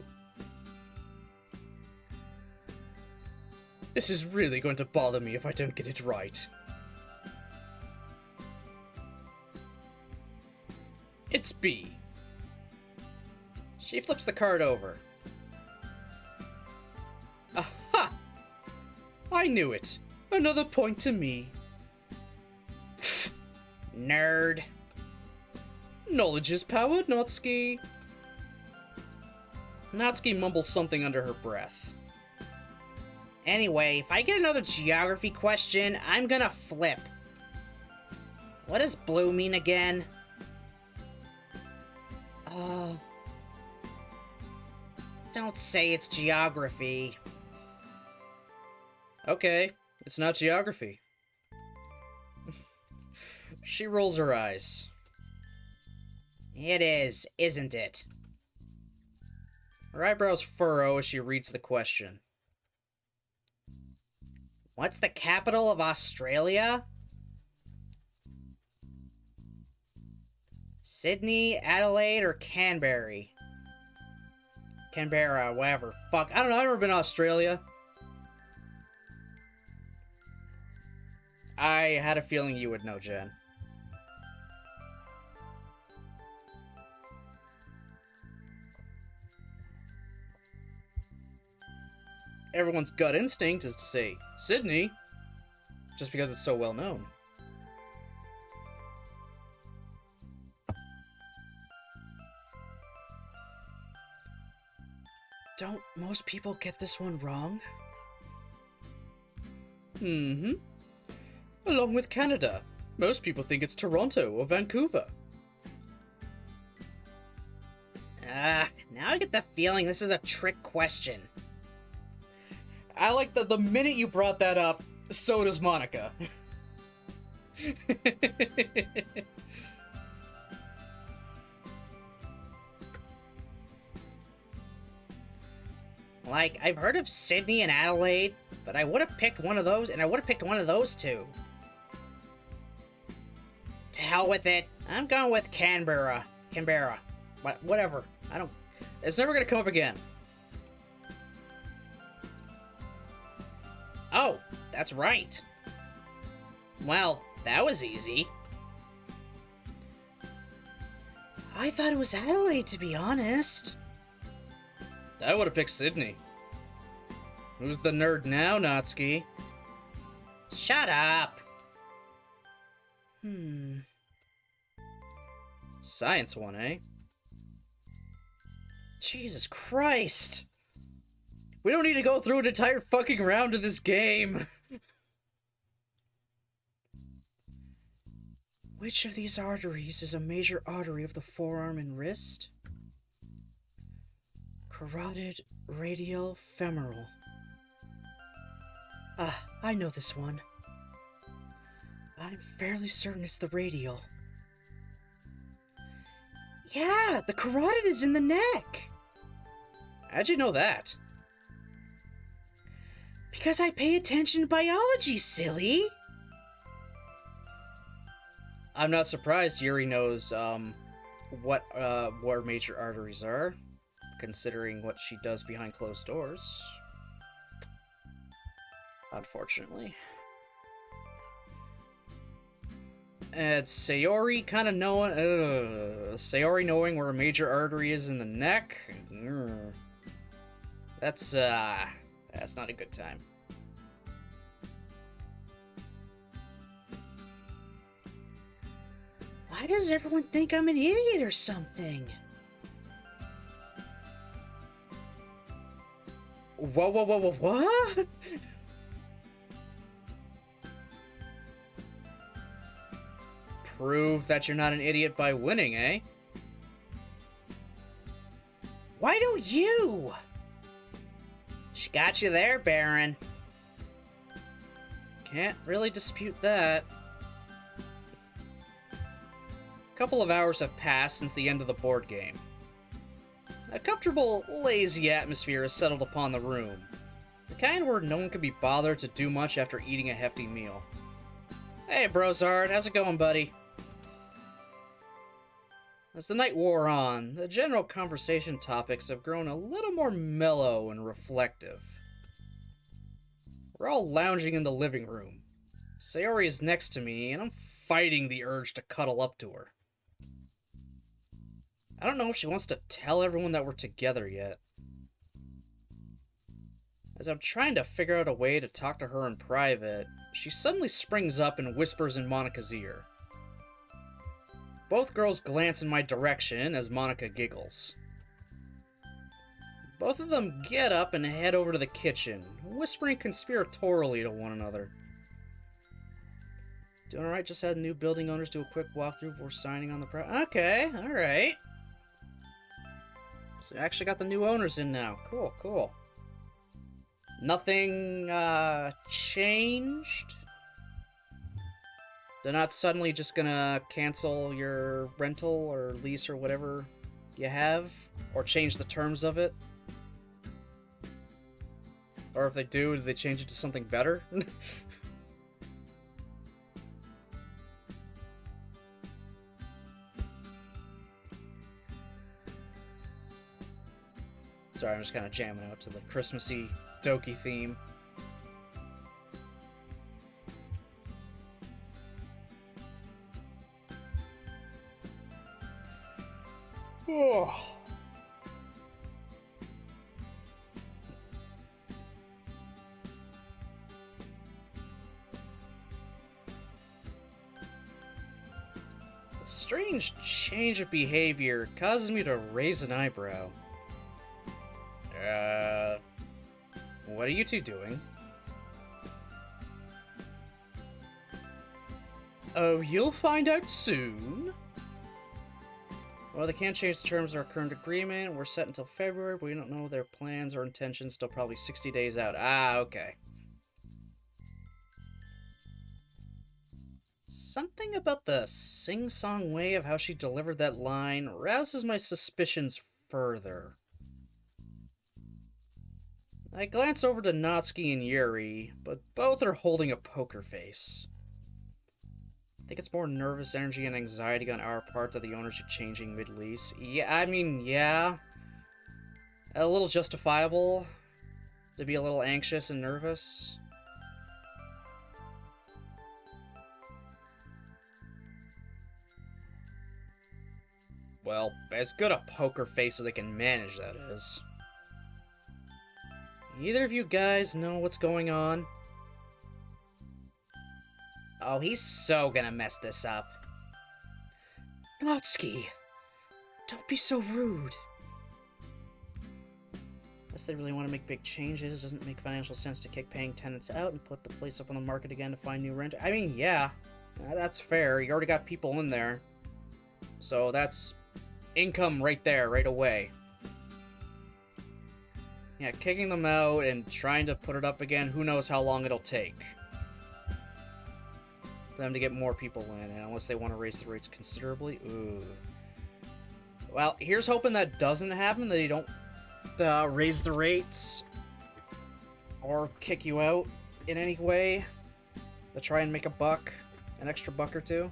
This is really going to bother me if I don't get it right. It's B. She flips the card over. Aha! I knew it. Another point to me. Pfft. Nerd. Knowledge is power, Natsuki. Natsuki mumbles something under her breath. Anyway, if I get another geography question, I'm gonna flip. What does blue mean again? Don't say it's geography. Okay, it's not geography. She rolls her eyes. It is, isn't it? Her eyebrows furrow as she reads the question. What's the capital of Australia? Sydney, Adelaide, or Canberra? Canberra, whatever. Fuck, I don't know, I've never been to Australia. I had a feeling you would know, Jen. Everyone's gut instinct is to say Sydney, just because it's so well known. Don't most people get this one wrong? Mm-hmm. Along with Canada, most people think it's Toronto or Vancouver. Now I get the feeling this is a trick question. I like that the minute you brought that up, so does Monica. Like, I've heard of Sydney and Adelaide, but I would have picked one of those, and I would have picked one of those two. To hell with it. I'm going with Canberra. Canberra. Whatever. I don't... It's never gonna come up again. Oh, that's right. Well, that was easy. I thought it was Adelaide, to be honest. I would have picked Sydney. Who's the nerd now, Natsuki? Shut up! Science one, eh? Jesus Christ! We don't need to go through an entire fucking round of this game! Which of these arteries is a major artery of the forearm and wrist? Carotid radial femoral. Ah, I know this one. I'm fairly certain it's the radial. Yeah, the carotid is in the neck! How'd you know that? Because I pay attention to biology, silly! I'm not surprised Yuri knows, what major arteries are, considering what she does behind closed doors. Unfortunately. And Sayori kind of knowing, Sayori knowing where a major artery is in the neck. That's not a good time. Why does everyone think I'm an idiot or something? Whoa, what? Prove that you're not an idiot by winning, eh? Why don't you? She got you there, Baron. Can't really dispute that. A couple of hours have passed since the end of the board game. A comfortable, lazy atmosphere has settled upon the room. The kind where no one can be bothered to do much after eating a hefty meal. Hey, Brozard, how's it going, buddy? As the night wore on, the general conversation topics have grown a little more mellow and reflective. We're all lounging in the living room. Sayori is next to me, and I'm fighting the urge to cuddle up to her. I don't know if she wants to tell everyone that we're together yet. As I'm trying to figure out a way to talk to her in private, she suddenly springs up and whispers in Monica's ear. Both girls glance in my direction as Monica giggles. Both of them get up and head over to the kitchen, whispering conspiratorially to one another. Doing alright, just had new building owners do a quick walkthrough before signing on the Okay, alright. So I actually got the new owners in now. Cool. Nothing, changed? They're not suddenly just gonna cancel your rental or lease or whatever you have? Or change the terms of it? Or if they do they change it to something better? Sorry, I'm just kind of jamming out to the Christmassy Doki theme. Oh. A strange change of behavior causes me to raise an eyebrow. What are you two doing? Oh, you'll find out soon. Well, they can't change the terms of our current agreement. We're set until February, but we don't know their plans or intentions till probably 60 days out. Ah, okay. Something about the sing-song way of how she delivered that line rouses my suspicions further. I glance over to Natsuki and Yuri, but both are holding a poker face. I think it's more nervous energy and anxiety on our part that the owners are changing mid-lease. Yeah, I mean, yeah. A little justifiable to be a little anxious and nervous. Well, as good a poker face as they can manage, that is. Either of you guys know what's going on? Oh, he's so gonna mess this up. Natsuki! Don't be so rude. Unless they really want to make big changes, doesn't make financial sense to kick paying tenants out and put the place up on the market again to find new rent. I mean, yeah, that's fair. You already got people in there. So that's income right there, right away. Yeah, kicking them out and trying to put it up again, who knows how long it'll take for them to get more people in, and unless they want to raise the rates considerably. Ooh. Well, here's hoping that doesn't happen, that they don't raise the rates or kick you out in any way to try and make a buck, an extra buck or two.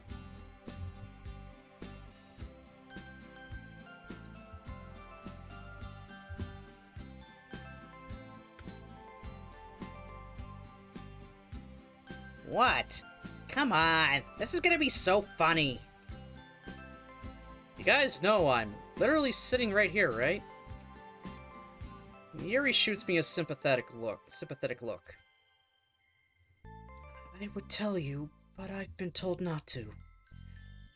What? Come on, this is gonna be so funny. You guys know I'm literally sitting right here, right? Yuri shoots me a sympathetic look. I would tell you, but I've been told not to.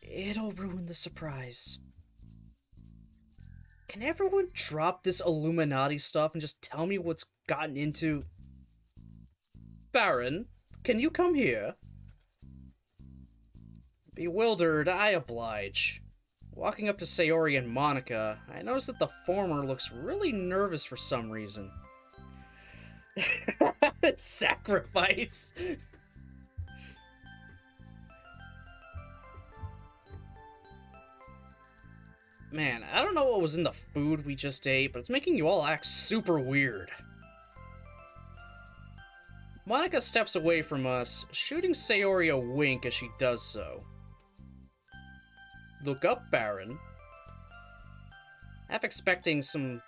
It'll ruin the surprise. Can everyone drop this Illuminati stuff and just tell me what's gotten into... Baron, can you come here? Bewildered, I oblige. Walking up to Sayori and Monica, I notice that the former looks really nervous for some reason. Sacrifice! Man, I don't know what was in the food we just ate, but it's making you all act super weird. Monica steps away from us, shooting Sayori a wink as she does so. Look up, Baron. Half expecting some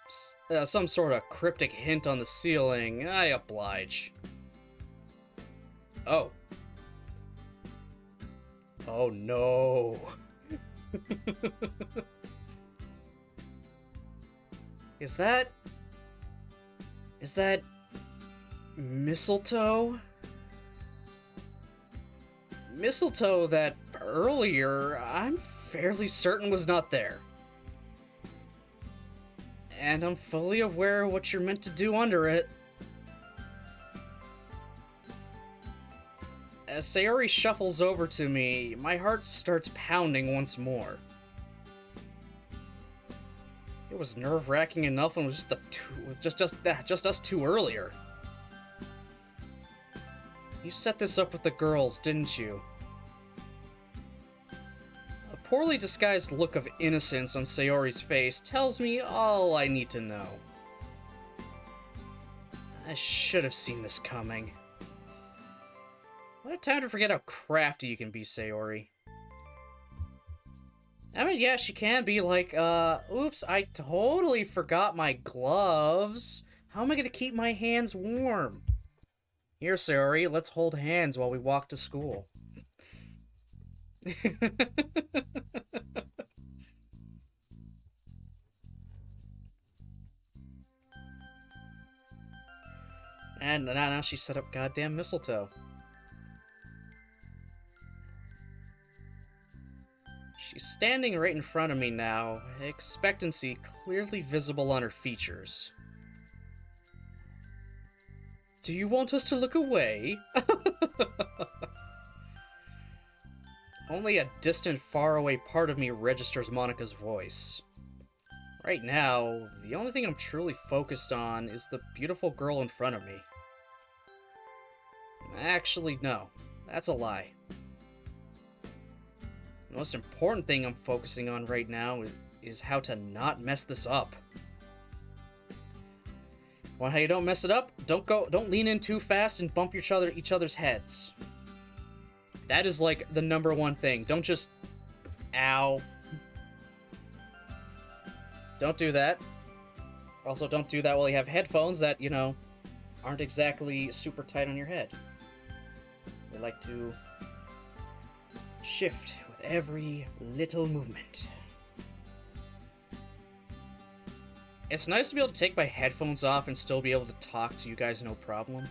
sort of cryptic hint on the ceiling, I oblige. Oh. Oh no. Is that mistletoe? Mistletoe that earlier I'm fairly certain was not there. And I'm fully aware of what you're meant to do under it. As Sayori shuffles over to me, my heart starts pounding once more. It was nerve-wracking enough and it was just us two earlier. You set this up with the girls, didn't you? A poorly disguised look of innocence on Sayori's face tells me all I need to know. I should have seen this coming. What a time to forget how crafty you can be, Sayori. I mean, yeah, she can be like, oops, I totally forgot my gloves. How am I gonna keep my hands warm? Here, Sayori, let's hold hands while we walk to school. And now she set up goddamn mistletoe. She's standing right in front of me now, expectancy clearly visible on her features. Do you want us to look away? Only a distant, faraway part of me registers Monica's voice. Right now, the only thing I'm truly focused on is the beautiful girl in front of me. Actually, no. That's a lie. The most important thing I'm focusing on right now is how to not mess this up. Well, how you don't mess it up? Don't lean in too fast and bump each other's heads. That is like the #1 thing. Don't just... Ow. Don't do that. Also, don't do that while you have headphones that, you know, aren't exactly super tight on your head. They like to shift with every little movement. It's nice to be able to take my headphones off and still be able to talk to you guys no problem.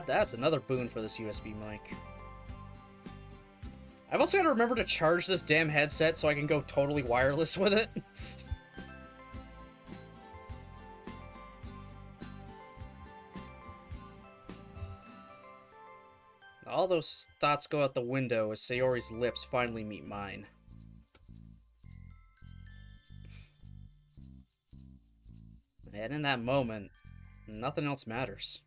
That's another boon for this USB mic. I've also got to remember to charge this damn headset so I can go totally wireless with it. All those thoughts go out the window as Sayori's lips finally meet mine. And in that moment, nothing else matters.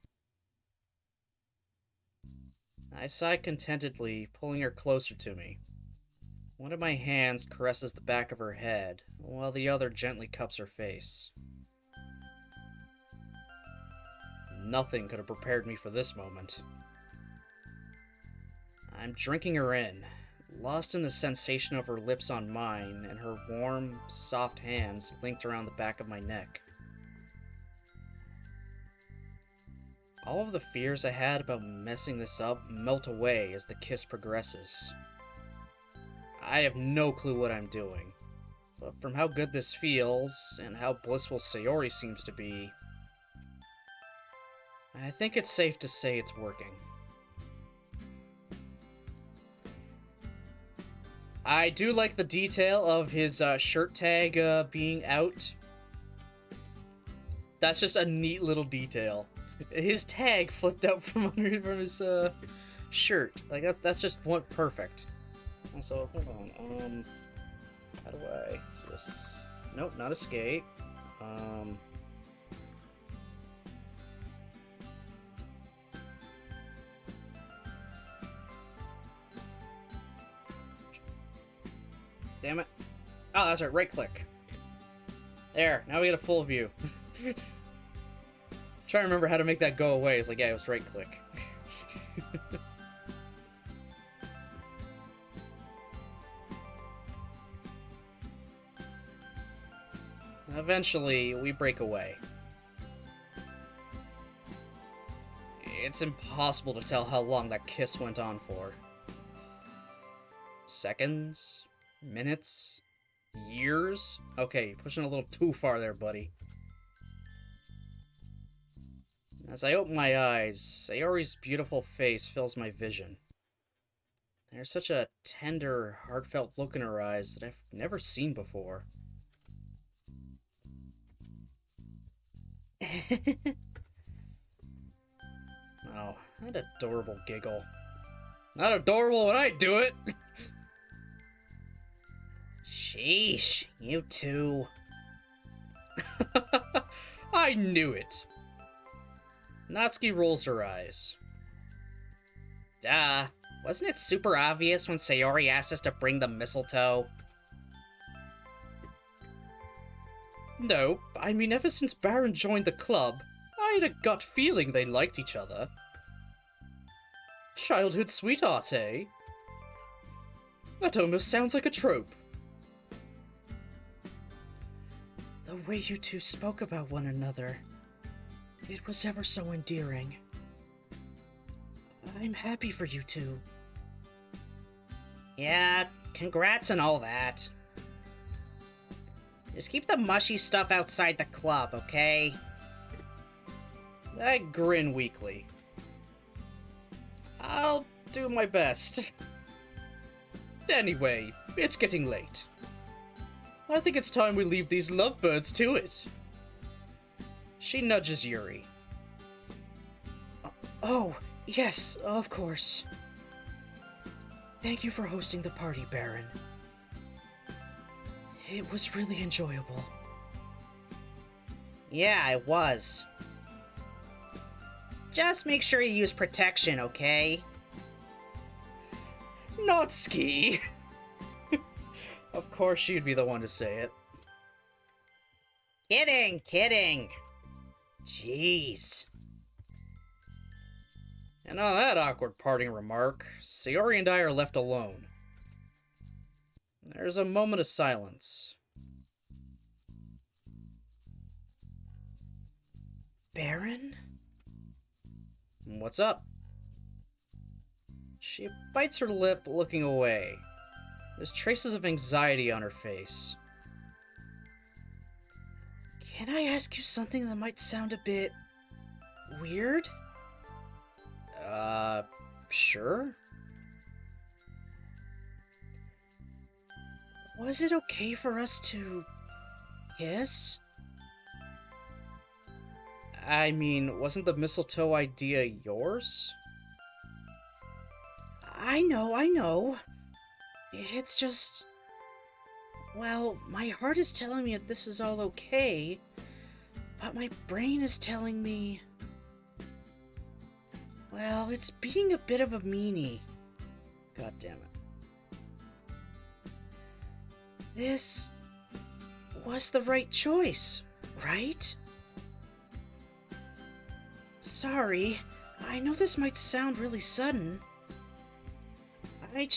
I sigh contentedly, pulling her closer to me. One of my hands caresses the back of her head, while the other gently cups her face. Nothing could have prepared me for this moment. I'm drinking her in, lost in the sensation of her lips on mine and her warm, soft hands linked around the back of my neck. All of the fears I had about messing this up melt away as the kiss progresses. I have no clue what I'm doing, but from how good this feels and how blissful Sayori seems to be, I think it's safe to say it's working. I do like the detail of his shirt tag being out. That's just a neat little detail. His tag flipped out from under his shirt. Like that's just one perfect. Also, hold on. How do I see this? Nope, not escape. Damn it. Oh, that's right, right click. There, now we get a full view. Trying to remember how to make that go away. It's like, yeah, it was right click. Eventually, we break away. It's impossible to tell how long that kiss went on for. Seconds? Minutes? Years? Okay, pushing a little too far there, buddy. As I open my eyes, Sayori's beautiful face fills my vision. There's such a tender, heartfelt look in her eyes that I've never seen before. Oh, that adorable giggle. Not adorable when I do it! Sheesh, you two. I knew it. Natsuki rolls her eyes. Duh. Wasn't it super obvious when Sayori asked us to bring the mistletoe? No, I mean ever since Baron joined the club, I had a gut feeling they liked each other. Childhood sweetheart, eh? That almost sounds like a trope. The way you two spoke about one another, it was ever so endearing. I'm happy for you two. Yeah, congrats and all that. Just keep the mushy stuff outside the club, okay? I grin weakly. I'll do my best. Anyway, it's getting late. I think it's time we leave these lovebirds to it. She nudges Yuri. Oh, yes, of course. Thank you for hosting the party, Baron. It was really enjoyable. Yeah, it was. Just make sure you use protection, okay? Natsuki! Of course she'd be the one to say it. Kidding, kidding. Jeez. And on that awkward parting remark, Sayori and I are left alone. There's a moment of silence. Baron? What's up? She bites her lip, looking away. There's traces of anxiety on her face. Can I ask you something that might sound a bit weird? Sure. Was it okay for us to kiss? I mean, wasn't the mistletoe idea yours? I know. It's just... Well, my heart is telling me that this is all okay, but my brain is telling me... Well, it's being a bit of a meanie. God damn it. This was the right choice, right? Sorry, I know this might sound really sudden. I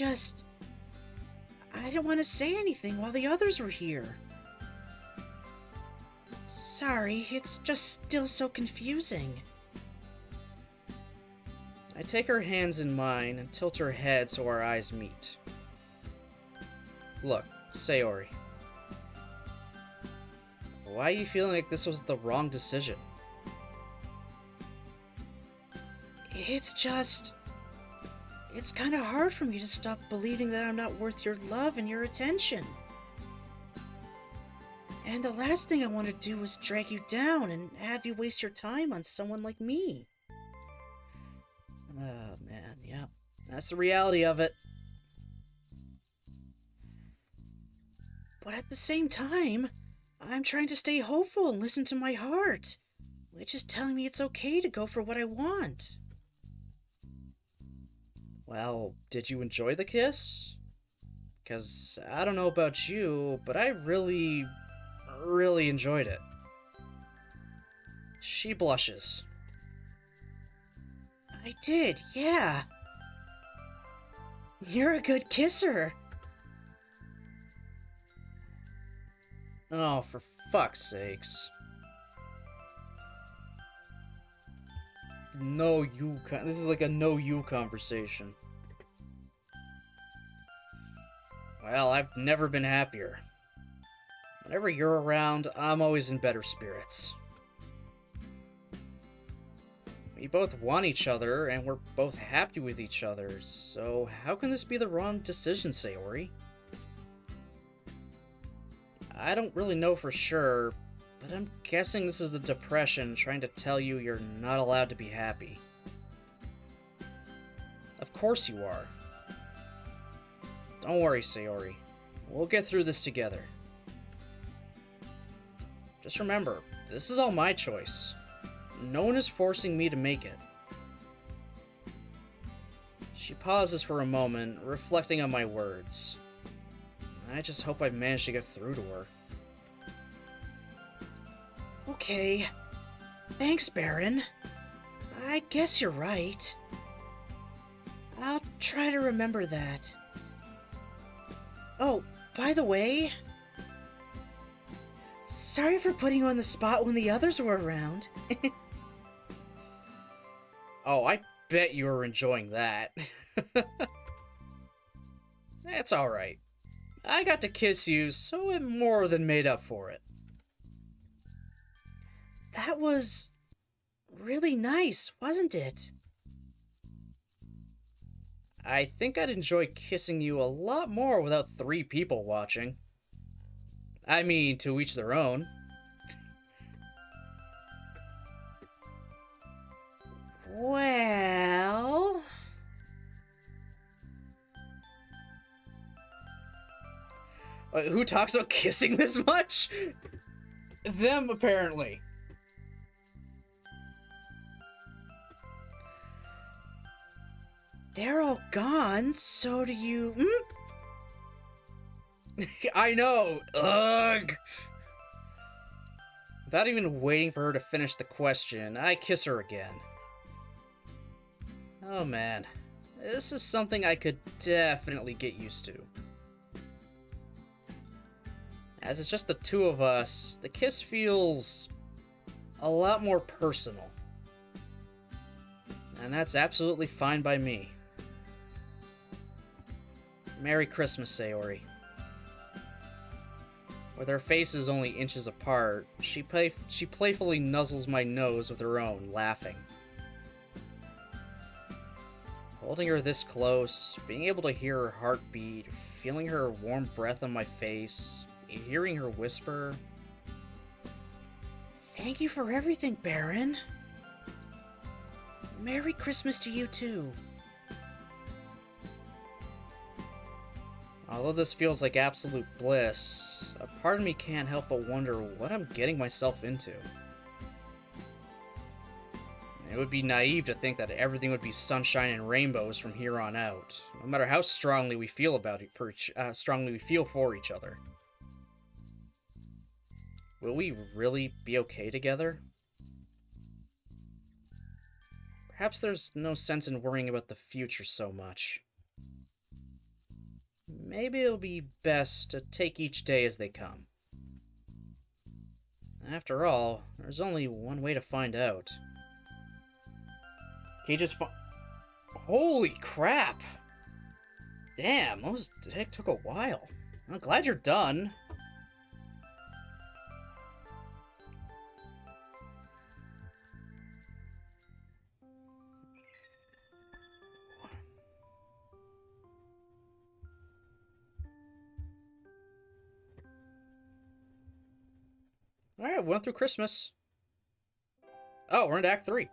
didn't want to say anything while the others were here. Sorry, it's just still so confusing. I take her hands in mine and tilt her head so our eyes meet. Look, Sayori. Why are you feeling like this was the wrong decision? It's kind of hard for me to stop believing that I'm not worth your love and your attention. And the last thing I want to do is drag you down and have you waste your time on someone like me. Oh, man, yeah. That's the reality of it. But at the same time, I'm trying to stay hopeful and listen to my heart, which is telling me it's okay to go for what I want. Well, did you enjoy the kiss? Because I don't know about you, but I really enjoyed it. She blushes. I did, yeah. You're a good kisser. Oh, for fuck's sakes. This is like a no you conversation. Well, I've never been happier. Whenever you're around, I'm always in better spirits. We both want each other, and we're both happy with each other, so how can this be the wrong decision, Sayori? I don't really know for sure, but I'm guessing this is the depression trying to tell you you're not allowed to be happy. Of course you are. Don't worry, Sayori. We'll get through this together. Just remember, this is all my choice. No one is forcing me to make it. She pauses for a moment, reflecting on my words. I just hope I managed to get through to her. Okay. Thanks, Baron. I guess you're right. I'll try to remember that. Oh, by the way... Sorry for putting you on the spot when the others were around. Oh, I bet you were enjoying that. It's alright. I got to kiss you, so it more than made up for it. That was really nice, wasn't it? I think I'd enjoy kissing you a lot more without 3 people watching. I mean, to each their own. Well... Who talks about kissing this much? Them, apparently. They're all gone, so do you... I know! Ugh! Without even waiting for her to finish the question, I kiss her again. Oh man, this is something I could definitely get used to. As it's just the 2 of us, the kiss feels a lot more personal. And that's absolutely fine by me. Merry Christmas, Sayori. With our faces only inches apart, she playfully nuzzles my nose with her own, laughing. Holding her this close, being able to hear her heartbeat, feeling her warm breath on my face, hearing her whisper, "Thank you for everything, Baron. Merry Christmas to you, too." Although this feels like absolute bliss, a part of me can't help but wonder what I'm getting myself into. It would be naive to think that everything would be sunshine and rainbows from here on out, no matter how strongly we feel for each other. Will we really be okay together? Perhaps there's no sense in worrying about the future so much. Maybe it'll be best to take each day as they come. After all, there's only one way to find out. Can you just Holy crap! Damn, that took a while. I'm glad you're done. Alright, we went through Christmas. Oh, we're into Act 3.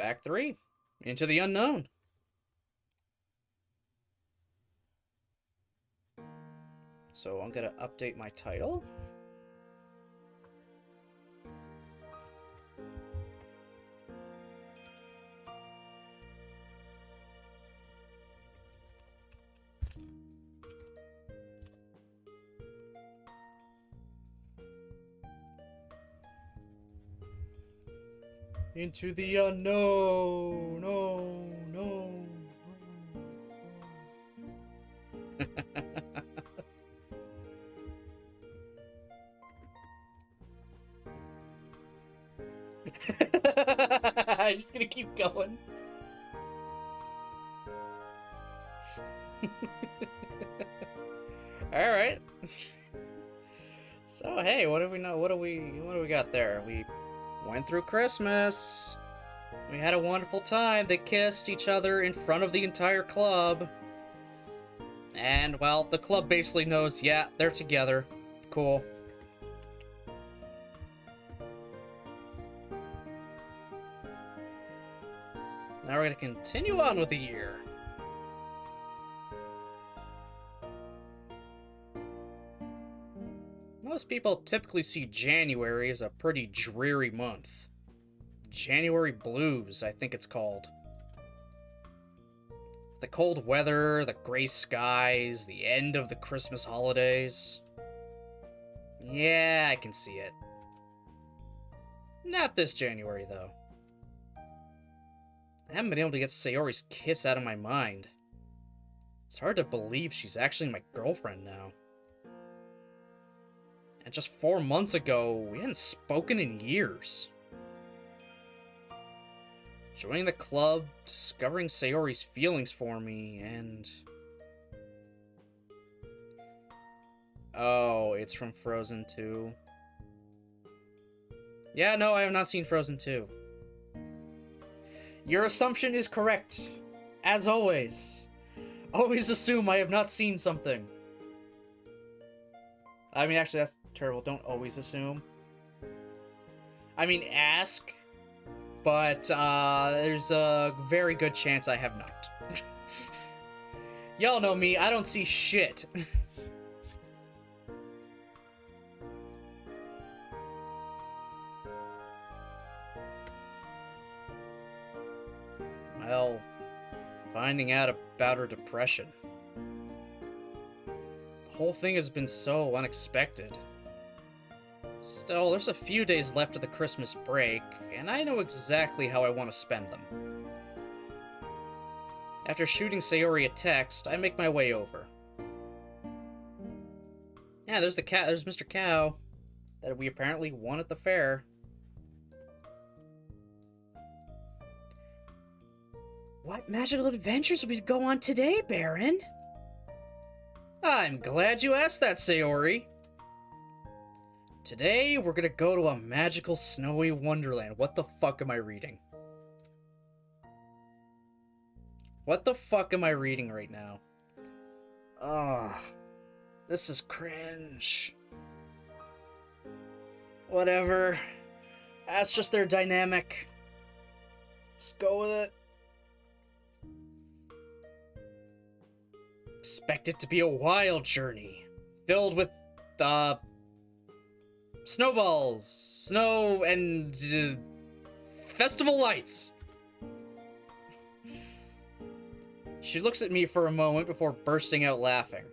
Act 3. Into the unknown. So I'm gonna update my title. Into the unknown. No, no. I'm just gonna keep going. All right. So hey, what do we know? What do we got there? We went through Christmas. We had a wonderful time. They kissed each other in front of the entire club. And, well, the club basically knows, yeah, they're together. Cool. Now we're going to continue on with the year. Most people typically see January as a pretty dreary month. January blues, I think it's called. The cold weather, the gray skies, the end of the Christmas holidays. Yeah, I can see it. Not this January, though. I haven't been able to get Sayori's kiss out of my mind. It's hard to believe she's actually my girlfriend now. And just 4 months ago, we hadn't spoken in years. Joining the club, discovering Sayori's feelings for me, and... Oh, it's from Frozen 2. Yeah, no, I have not seen Frozen 2. Your assumption is correct. As always. Always assume I have not seen something. I mean, actually, that's terrible. Don't always assume. I mean, ask. But, there's a very good chance I have not. Y'all know me, I don't see shit. Well, finding out about her depression. The whole thing has been so unexpected. Still, there's a few days left of the Christmas break, and I know exactly how I want to spend them. After shooting Sayori a text, I make my way over. Yeah, there's Mr. Cow, that we apparently won at the fair. What magical adventures will we go on today, Baron? I'm glad you asked that, Sayori. Today, we're gonna go to a magical snowy wonderland. What the fuck am I reading? What the fuck am I reading right now? Oh, this is cringe. Whatever. That's just their dynamic. Just go with it. Expect it to be a wild journey, filled with, snowballs, snow, and, festival lights. She looks at me for a moment before bursting out laughing.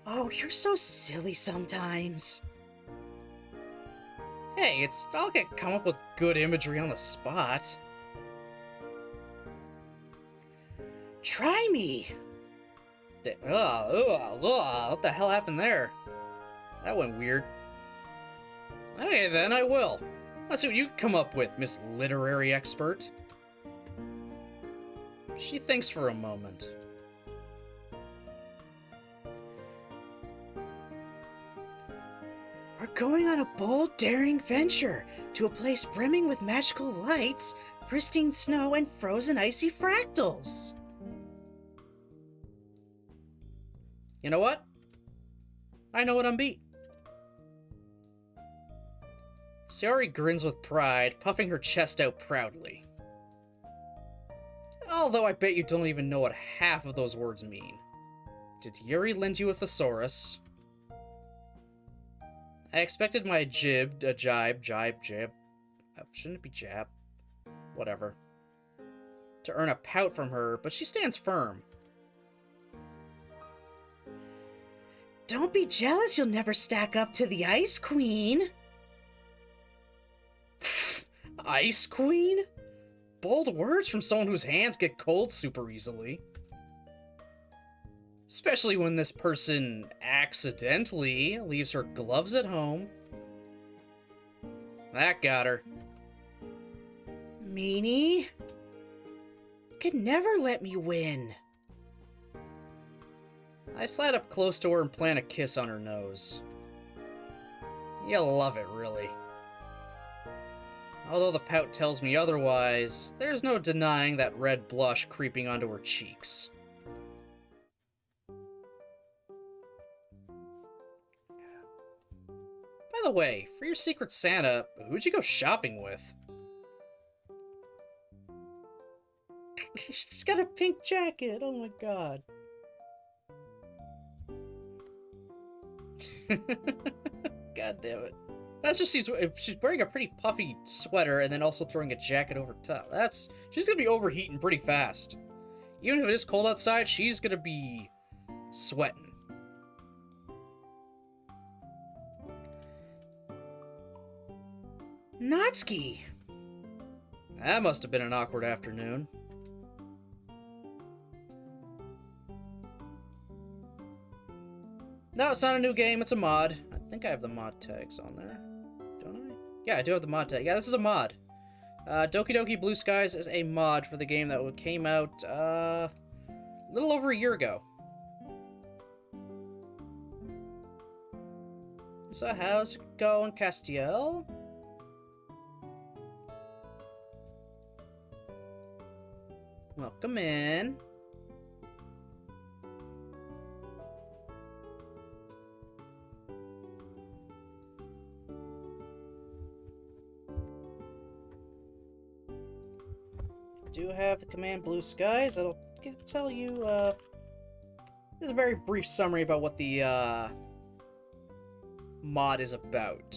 Oh, you're so silly sometimes. Hey, I'll come up with good imagery on the spot. Try me! What the hell happened there? That went weird. Okay, then I will. Let's see what you come up with, Miss Literary Expert. She thinks for a moment. We're going on a bold, daring venture to a place brimming with magical lights, pristine snow, and frozen icy fractals. You know what? I know what I'm beat. Sayori grins with pride, puffing her chest out proudly. Although I bet you don't even know what half of those words mean. Did Yuri lend you a thesaurus? I expected my jibe. Shouldn't it be jab? Whatever. To earn a pout from her, but she stands firm. Don't be jealous, you'll never stack up to the Ice Queen. Ice Queen? Bold words from someone whose hands get cold super easily. Especially when this person accidentally leaves her gloves at home. That got her. Meanie? Could never let me win. I slide up close to her and plant a kiss on her nose. You'll love it, really. Although the pout tells me otherwise, there's no denying that red blush creeping onto her cheeks. By the way, for your Secret Santa, who'd you go shopping with? She's got a pink jacket, oh my god. God damn it. That's just she's wearing a pretty puffy sweater and then also throwing a jacket over top. She's gonna be overheating pretty fast. Even if it is cold outside, she's gonna be sweating. Natsuki! That must have been an awkward afternoon. No, it's not a new game, it's a mod. I think I have the mod tags on there. Don't I? Yeah, I do have the mod tag. Yeah, this is a mod. Doki Doki Blue Skies is a mod for the game that came out a little over a year ago. So how's it going, Castiel? Welcome in. Do have the command Blue Skies. That'll tell you, there's a very brief summary about what the, mod is about.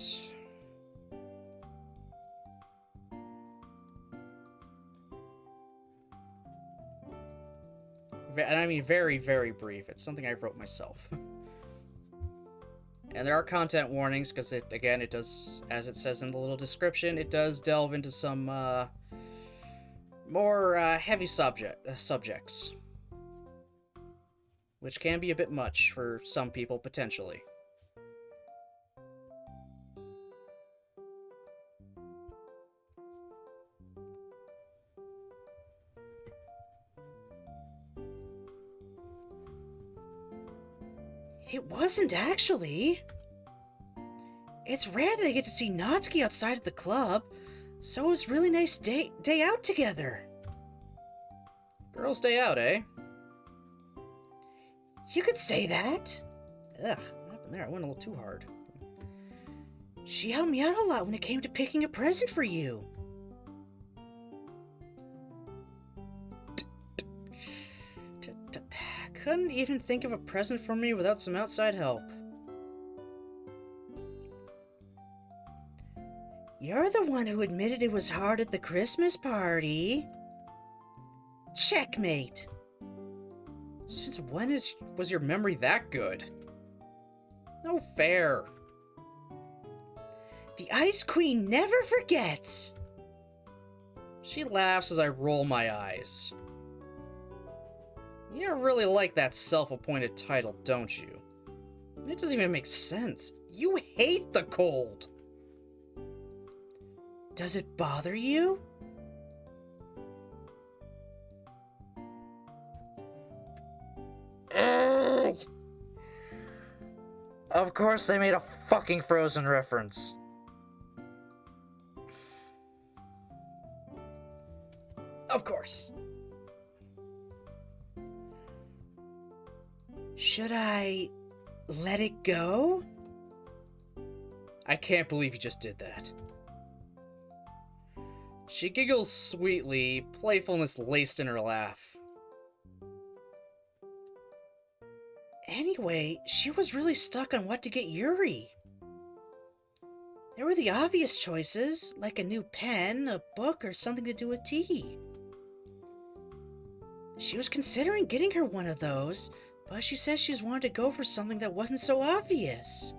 And I mean very, very brief. It's something I wrote myself. And there are content warnings, because it does, as it says in the little description, it does delve into some, more heavy subjects, which can be a bit much for some people, potentially. It wasn't, actually. It's rare that I get to see Natsuki outside of the club, so it was a really nice day out together. Girls' day out, eh? You could say that. Ugh, what happened there? I went a little too hard. She helped me out a lot when it came to picking a present for you. Couldn't even think of a present for me without some outside help. You're the one who admitted it was hard at the Christmas party. Checkmate. Since when was your memory that good? No fair. The Ice Queen never forgets. She laughs as I roll my eyes. You really like that self-appointed title, don't you? It doesn't even make sense. You hate the cold. Does it bother you? Of course they made a fucking Frozen reference. Of course. Should I let it go? I can't believe you just did that. She giggles sweetly, playfulness laced in her laugh. Anyway, she was really stuck on what to get Yuri. There were the obvious choices, like a new pen, a book, or something to do with tea. She was considering getting her one of those, but she says she's wanted to go for something that wasn't so obvious.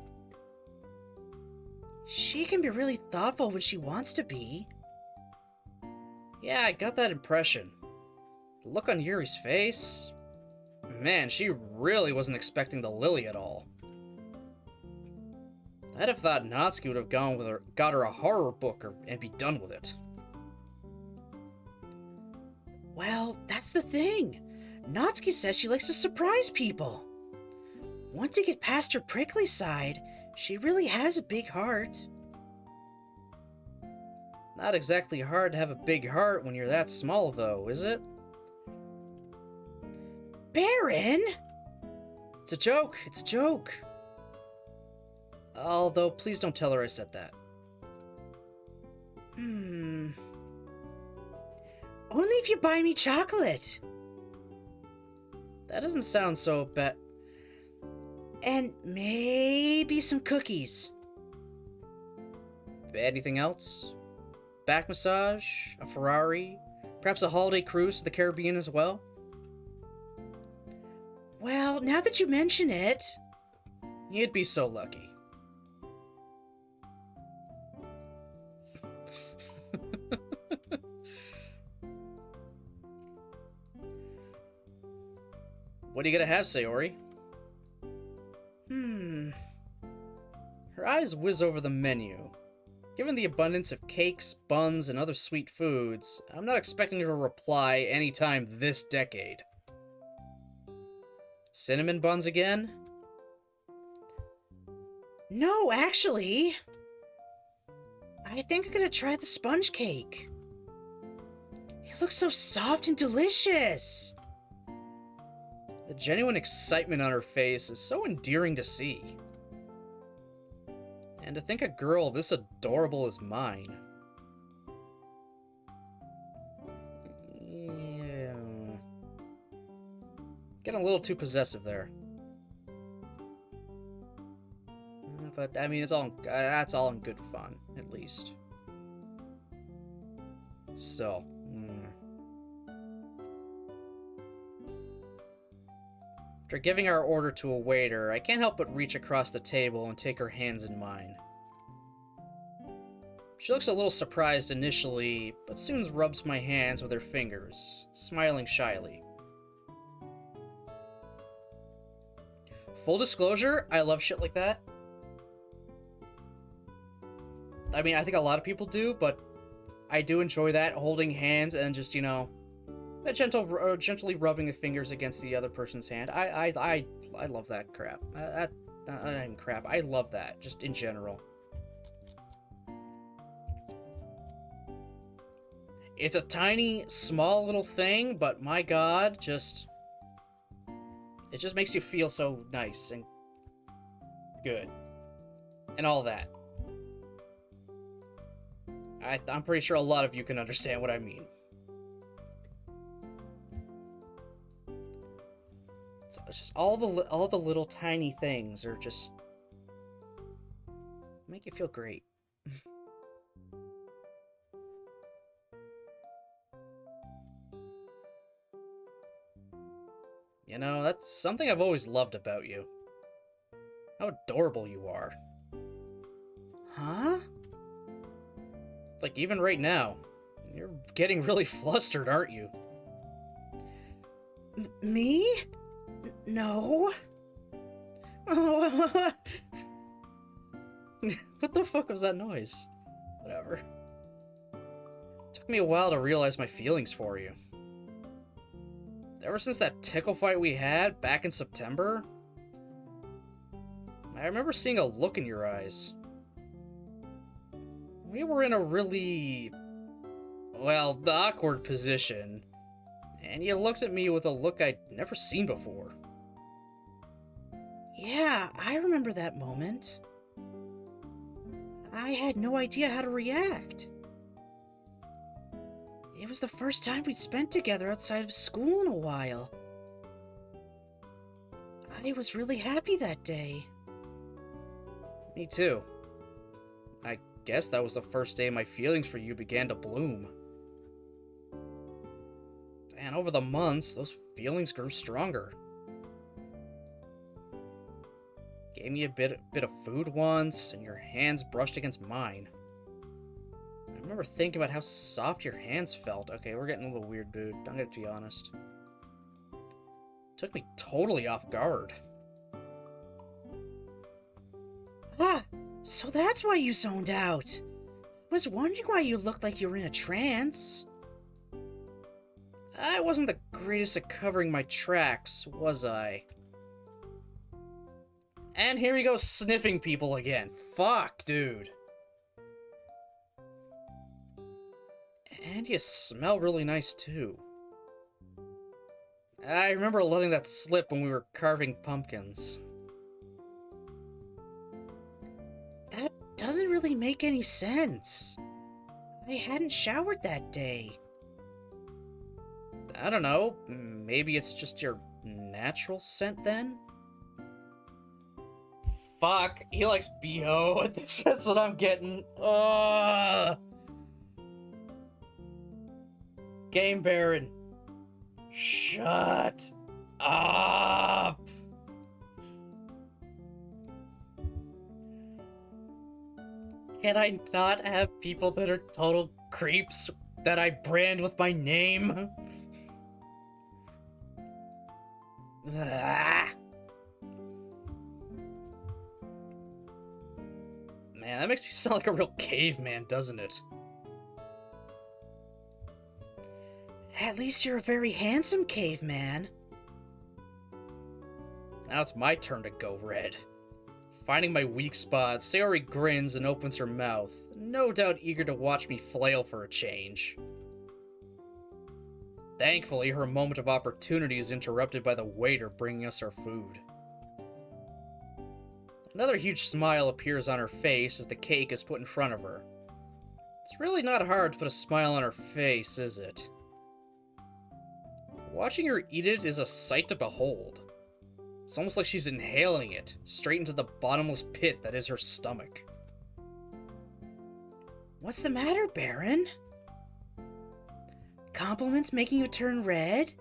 She can be really thoughtful when she wants to be. Yeah, I got that impression. The look on Yuri's face... Man, she really wasn't expecting the lily at all. I'd have thought Natsuki would have gone with her, got her a horror book and be done with it. Well, that's the thing. Natsuki says she likes to surprise people. Once you get past her prickly side, she really has a big heart. Not exactly hard to have a big heart when you're that small, though, is it? Baron! It's a joke, it's a joke. Although, please don't tell her I said that. Only if you buy me chocolate. That doesn't sound so bad. And maybe some cookies. Anything else? Back massage? A Ferrari? Perhaps a holiday cruise to the Caribbean as well? Well, now that you mention it... You'd be so lucky. What are you gonna have, Sayori? Her eyes whiz over the menu. Given the abundance of cakes, buns, and other sweet foods, I'm not expecting her to reply anytime this decade. Cinnamon buns again? No, actually. I think I'm gonna try the sponge cake. It looks so soft and delicious. The genuine excitement on her face is so endearing to see. And to think a girl this adorable is mine. Yeah. Getting a little too possessive there. But, I mean, it's all that's all in good fun, at least. So... After giving our order to a waiter, I can't help but reach across the table and take her hands in mine. She looks a little surprised initially, but soon rubs my hands with her fingers, smiling shyly. Full disclosure, I love shit like that. I mean, I think a lot of people do, but I do enjoy that, holding hands and just, you know, Gently rubbing the fingers against the other person's hand. I love that crap. Not even crap. I love that, just in general. It's a tiny, small little thing, but my god, it just makes you feel so nice and good. And all that. I'm pretty sure a lot of you can understand what I mean. It's just all the little tiny things are just make you feel great. You know, that's something I've always loved about you. How adorable you are. Huh? Like, even right now, you're getting really flustered, aren't you? Me? No. What the fuck was that noise? Whatever. It took me a while to realize my feelings for you. Ever since that tickle fight we had back in September, I remember seeing a look in your eyes. We were in a really, well, the awkward position, and you looked at me with a look I'd never seen before. Yeah, I remember that moment. I had no idea how to react. It was the first time we'd spent together outside of school in a while. I was really happy that day. Me too. I guess that was the first day my feelings for you began to bloom. And over the months, those feelings grew stronger. Gave me a bit of food once, and your hands brushed against mine. I remember thinking about how soft your hands felt. Okay, we're getting a little weird, dude. I'm gonna be honest. Took me totally off guard. Ah, so that's why you zoned out. I was wondering why you looked like you were in a trance. I wasn't the greatest at covering my tracks, was I? And here he goes sniffing people again. Fuck, dude. And you smell really nice, too. I remember letting that slip when we were carving pumpkins. That doesn't really make any sense. I hadn't showered that day. I don't know. Maybe it's just your natural scent, then? Fuck. He likes BO. That's what I'm getting. Ugh. Game Baron. Shut up. Can I not have people that are total creeps that I brand with my name? Ah. Man, that makes me sound like a real caveman, doesn't it? At least you're a very handsome caveman. Now it's my turn to go red. Finding my weak spot, Sayori grins and opens her mouth, no doubt eager to watch me flail for a change. Thankfully, her moment of opportunity is interrupted by the waiter bringing us our food. Another huge smile appears on her face as the cake is put in front of her. It's really not hard to put a smile on her face, is it? Watching her eat it is a sight to behold. It's almost like she's inhaling it, straight into the bottomless pit that is her stomach. What's the matter, Baron? Compliments making you turn red?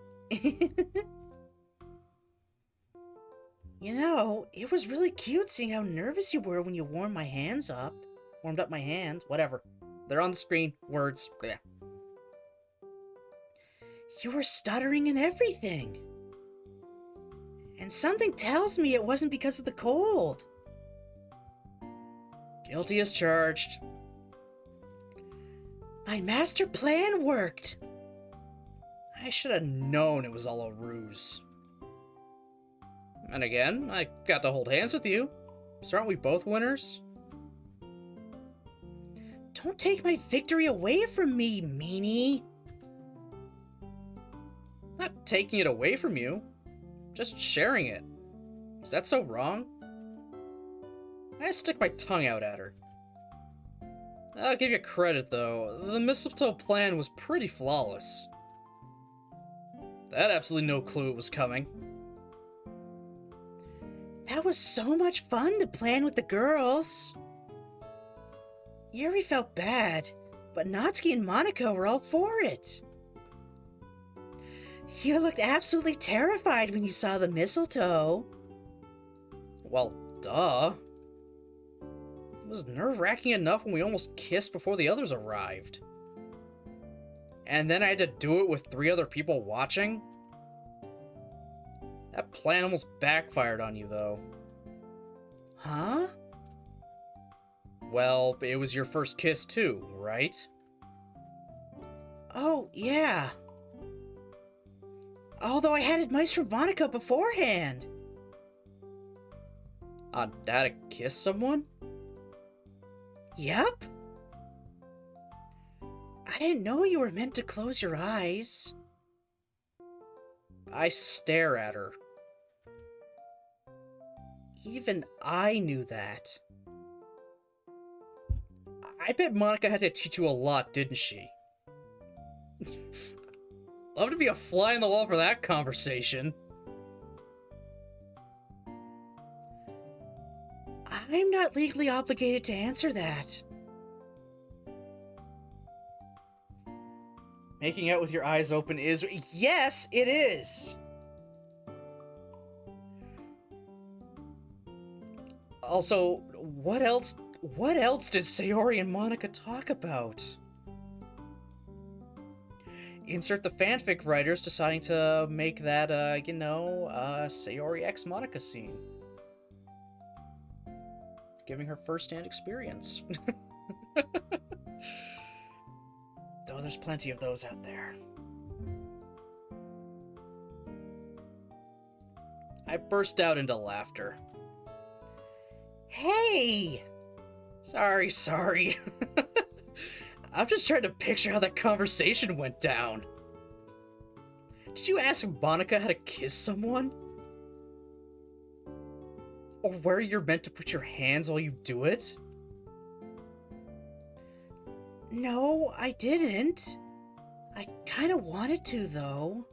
You know, it was really cute seeing how nervous you were when you warmed my hands up. Warmed up my hands, whatever. They're on the screen, words, yeah. You were stuttering and everything. And something tells me it wasn't because of the cold. Guilty as charged. My master plan worked. I should have known it was all a ruse. And again, I got to hold hands with you. So aren't we both winners? Don't take my victory away from me, meanie. Not taking it away from you, just sharing it. Is that so wrong? I stick my tongue out at her. I'll give you credit, though. The mistletoe plan was pretty flawless. I had absolutely no clue it was coming. That was so much fun to plan with the girls. Yuri felt bad, but Natsuki and Monica were all for it. You looked absolutely terrified when you saw the mistletoe. Well, duh. It was nerve-wracking enough when we almost kissed before the others arrived. And then I had to do it with 3 other people watching? That plan almost backfired on you, though. Huh? Well, it was your first kiss, too, right? Oh, yeah. Although I had advice from Monica beforehand. On how to kiss someone? Yep. I didn't know you were meant to close your eyes. I stare at her. Even I knew that. I bet Monica had to teach you a lot, didn't she? Love to be a fly on the wall for that conversation. I'm not legally obligated to answer that. Making out with your eyes open is... Yes, it is! Also, what else did Sayori and Monica talk about? Insert the fanfic writers deciding to make that, Sayori x Monica scene. Giving her first-hand experience. Though there's plenty of those out there. I burst out into laughter. Hey! Sorry. I'm just trying to picture how that conversation went down. Did you ask Monica how to kiss someone? Or where you're meant to put your hands while you do it? No, I didn't. I kinda wanted to, though.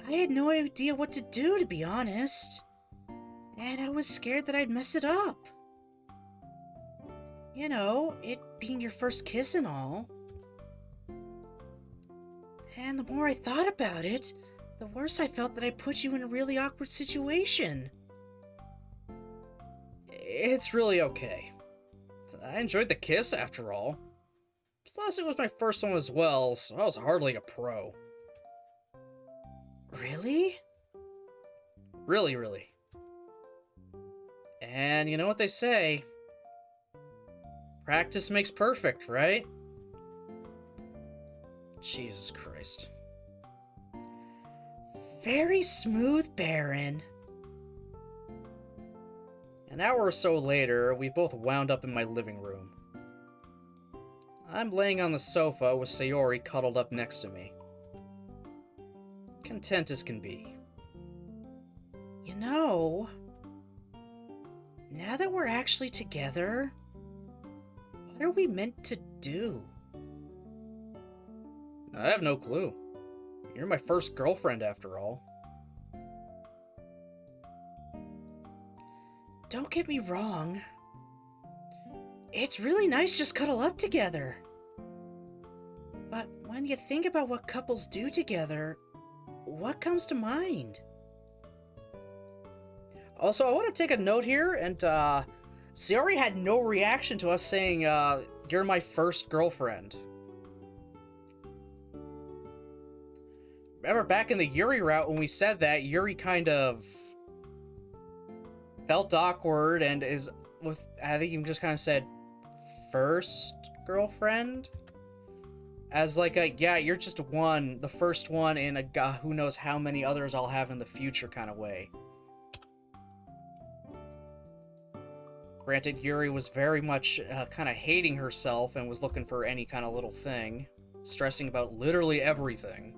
I had no idea what to do, to be honest. And I was scared that I'd mess it up. You know, it being your first kiss and all. And the more I thought about it, the worse I felt that I put you in a really awkward situation. It's really okay. I enjoyed the kiss, after all. Plus, it was my first one as well, so I was hardly a pro. Really? Really. And you know what they say? Practice makes perfect, right? Jesus Christ. Very smooth, Baron. An hour or so later, we both wound up in my living room. I'm laying on the sofa with Sayori cuddled up next to me. Content as can be. You know, now that we're actually together, what are we meant to do? I have no clue. You're my first girlfriend, after all. Don't get me wrong. It's really nice just cuddle up together. But when you think about what couples do together, what comes to mind? Also, I want to take a note here, and Sayori had no reaction to us saying, you're my first girlfriend. Remember back in the Yuri route when we said that, Yuri kind of felt awkward and I think you just kind of said, first girlfriend? As like a, yeah, you're just one, the first one in a god who knows how many others I'll have in the future kind of way. Granted, Yuri was very much kind of hating herself and was looking for any kind of little thing, stressing about literally everything.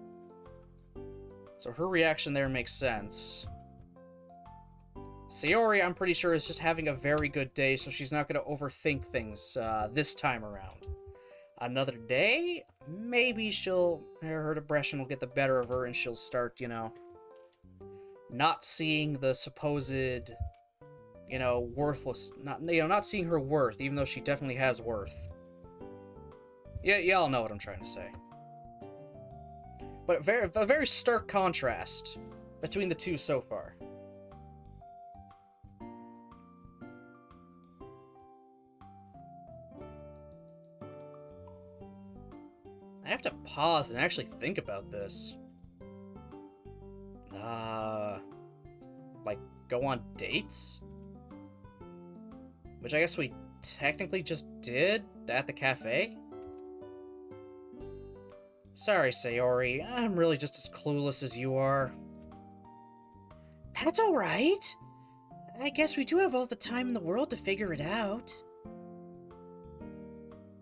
So her reaction there makes sense. Sayori, I'm pretty sure, is just having a very good day, so she's not going to overthink things this time around. Another day, maybe her depression will get the better of her and she'll start, you know, not seeing the supposed, you know, worthless, not seeing her worth, even though she definitely has worth. Yeah, y'all know what I'm trying to say. But a very stark contrast between the two so far. I have to pause and actually think about this. Like, go on dates? Which I guess we technically just did at the cafe? Sorry, Sayori, I'm really just as clueless as you are. That's alright. I guess we do have all the time in the world to figure it out.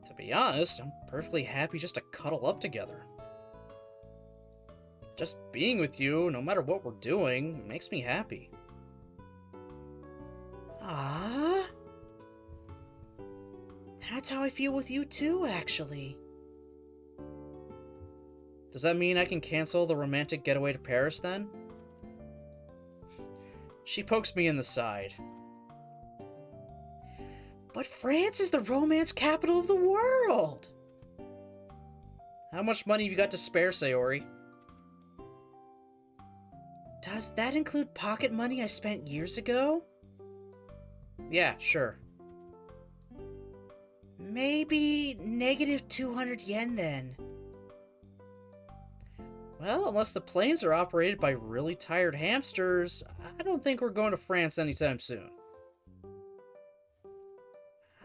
To be honest, I'm perfectly happy just to cuddle up together. Just being with you, no matter what we're doing, makes me happy. Ah, that's how I feel with you too, actually. Does that mean I can cancel the romantic getaway to Paris then? She pokes me in the side. But France is the romance capital of the world! How much money have you got to spare, Sayori? Does that include pocket money I spent years ago? Yeah, sure. Maybe negative 200 yen then. Well, unless the planes are operated by really tired hamsters, I don't think we're going to France anytime soon.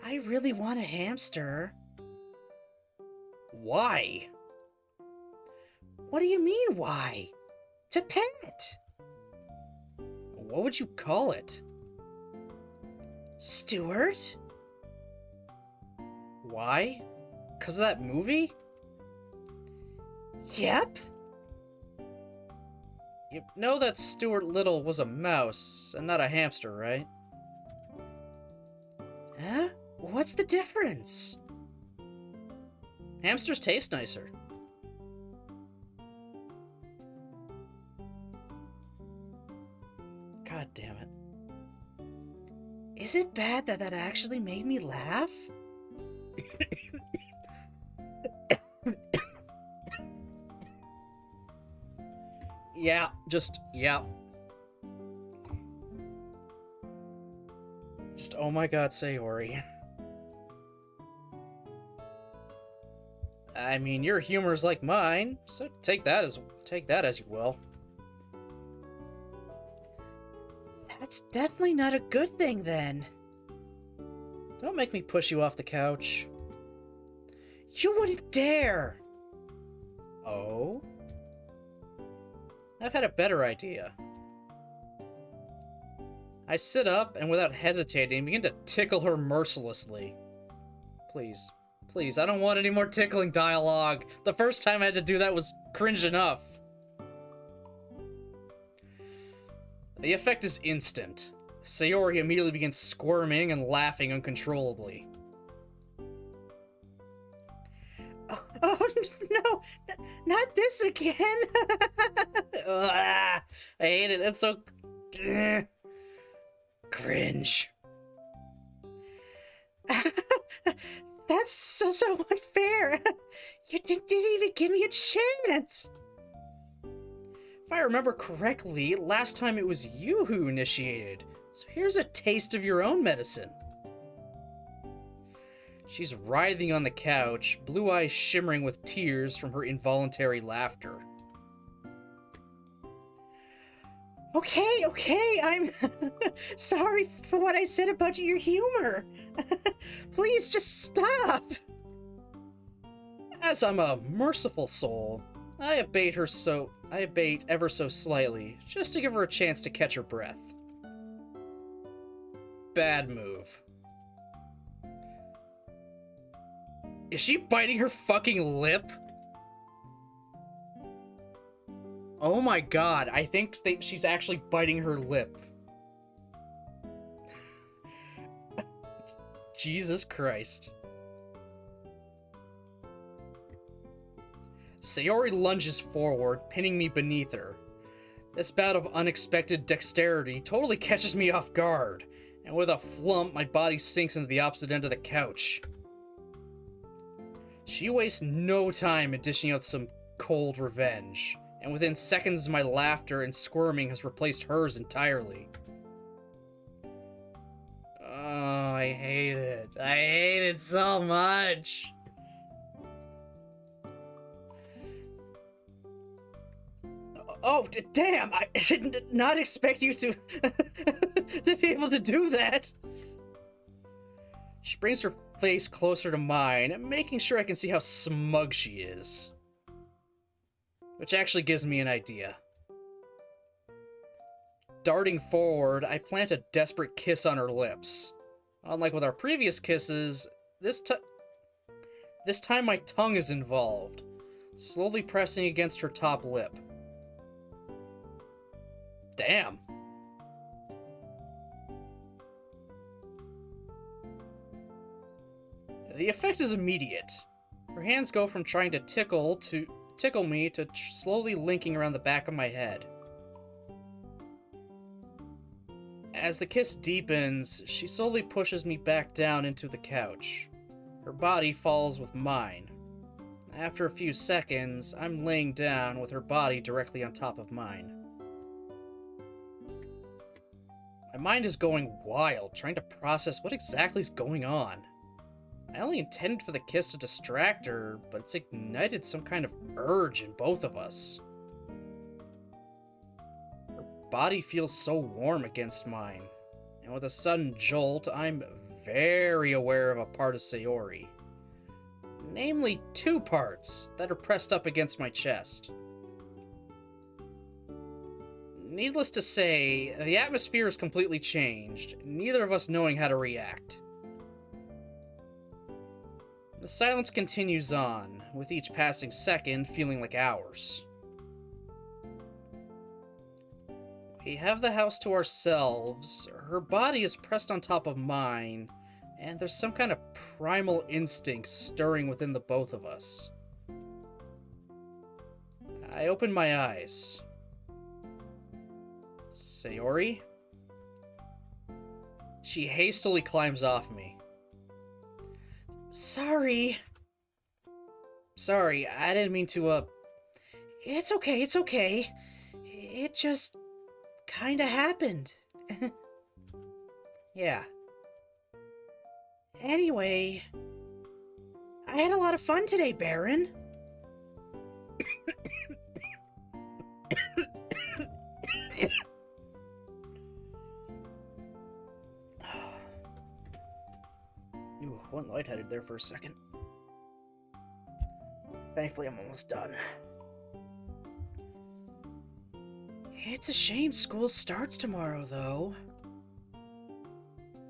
I really want a hamster. Why? What do you mean, why? To pet. What would you call it? Stuart? Why? 'Cause of that movie? Yep. You know that Stuart Little was a mouse and not a hamster, right? Huh? What's the difference? Hamsters taste nicer. God damn it. Is it bad that that actually made me laugh? Yeah, yeah. Just, oh my god, Sayori. I mean, your humor's like mine, so take that as you will. That's definitely not a good thing, then. Don't make me push you off the couch. You wouldn't dare! Oh? I've had a better idea. I sit up and without hesitating begin to tickle her mercilessly. Please. Please, I don't want any more tickling dialogue. The first time I had to do that was cringe enough. The effect is instant. Sayori immediately begins squirming and laughing uncontrollably. Oh no! Not this again! Ugh, I hate it. That's so... cringe. That's so unfair. You didn't even give me a chance. If I remember correctly, last time it was you who initiated. So here's a taste of your own medicine. She's writhing on the couch, blue eyes shimmering with tears from her involuntary laughter. Okay, I'm sorry for what I said about your humor. Please just stop. As I'm a merciful soul, I abate ever so slightly, just to give her a chance to catch her breath. Bad move. Is she biting her fucking lip? Oh my god, I think she's actually biting her lip. Jesus Christ. Sayori lunges forward, pinning me beneath her. This bout of unexpected dexterity totally catches me off guard, and with a flump, my body sinks into the opposite end of the couch. She wastes no time in dishing out some cold revenge, and within seconds my laughter and squirming has replaced hers entirely. Oh, I hate it. I hate it so much. Oh, damn! I did not expect you to to be able to do that. She brings her face closer to mine, making sure I can see how smug she is. Which actually gives me an idea. Darting forward, I plant a desperate kiss on her lips. Unlike with our previous kisses, this time my tongue is involved, slowly pressing against her top lip. Damn. The effect is immediate. Her hands go from trying to tickle me to slowly linking around the back of my head. As the kiss deepens, she slowly pushes me back down into the couch. Her body falls with mine. After a few seconds, I'm laying down with her body directly on top of mine. My mind is going wild, trying to process what exactly is going on. I only intended for the kiss to distract her, but it's ignited some kind of urge in both of us. Her body feels so warm against mine, and with a sudden jolt, I'm very aware of a part of Sayori. Namely, two parts that are pressed up against my chest. Needless to say, the atmosphere has completely changed, neither of us knowing how to react. The silence continues on, with each passing second feeling like hours. We have the house to ourselves, her body is pressed on top of mine, and there's some kind of primal instinct stirring within the both of us. I open my eyes. Sayori? She hastily climbs off me. Sorry, I didn't mean to, It's okay. It just kinda happened. Yeah. Anyway, I had a lot of fun today, Baron. Ooh, went lightheaded there for a second. Thankfully, I'm almost done. It's a shame school starts tomorrow, though.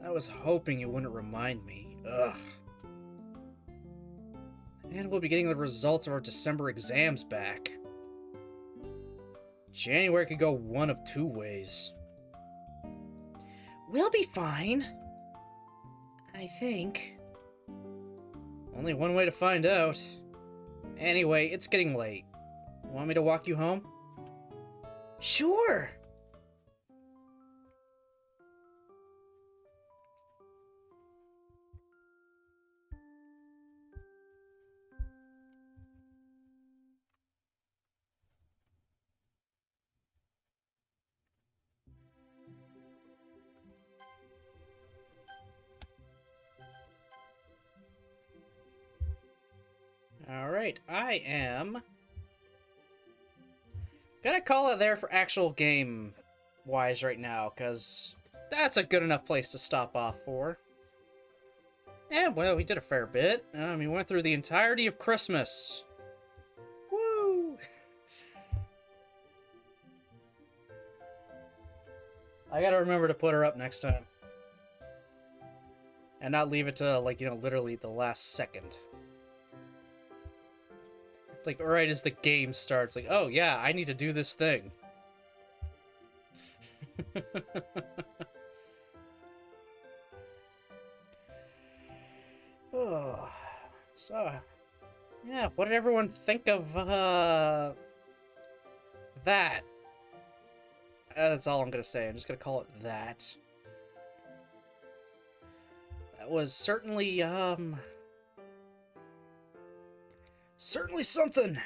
I was hoping you wouldn't remind me. Ugh. And we'll be getting the results of our December exams back. January could go one of two ways. We'll be fine. I think. Only one way to find out. Anyway, it's getting late. Want me to walk you home? Sure! Alright, I am gonna call it there for actual game-wise right now, because that's a good enough place to stop off for. Yeah, well, we did a fair bit. We went through the entirety of Christmas. Woo! I gotta remember to put her up next time. And not leave it to, like, literally the last second. Like, right as the game starts, like, oh yeah, I need to do this thing. Oh, so, yeah, what did everyone think of, that? That's all I'm gonna say. I'm just gonna call it that. That was certainly, certainly something.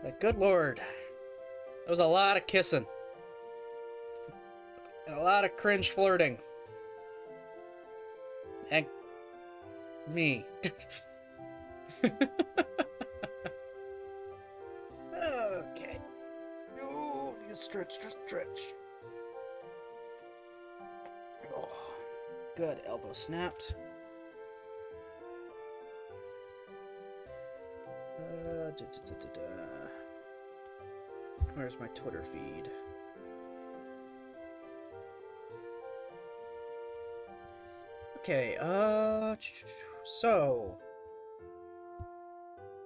But good lord. That was a lot of kissing. And a lot of cringe flirting. And me. Okay. Oh, need to stretch. Oh, good. Elbow snapped. Where's my Twitter feed? Okay, so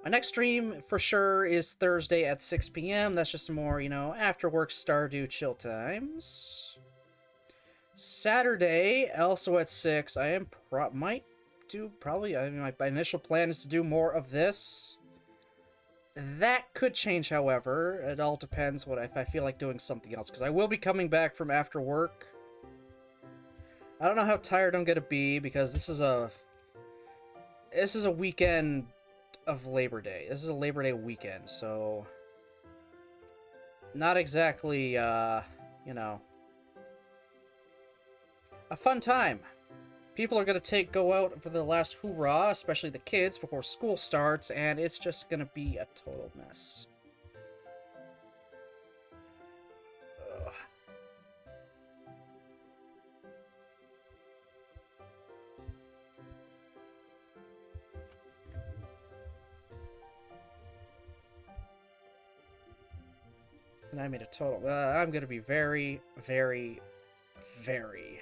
my next stream for sure is Thursday at 6 p.m. That's just more, after work Stardew chill times. Saturday, also at 6, I am my initial plan is to do more of this. That could change, however. It all depends if I feel like doing something else, because I will be coming back from after work. I don't know how tired I'm gonna be, because this is a weekend of Labor Day. This is a Labor Day weekend, so not exactly, a fun time. People are gonna go out for the last hoorah, especially the kids, before school starts, and it's just gonna be a total mess. Ugh. And I made a total. I'm gonna be very, very, very.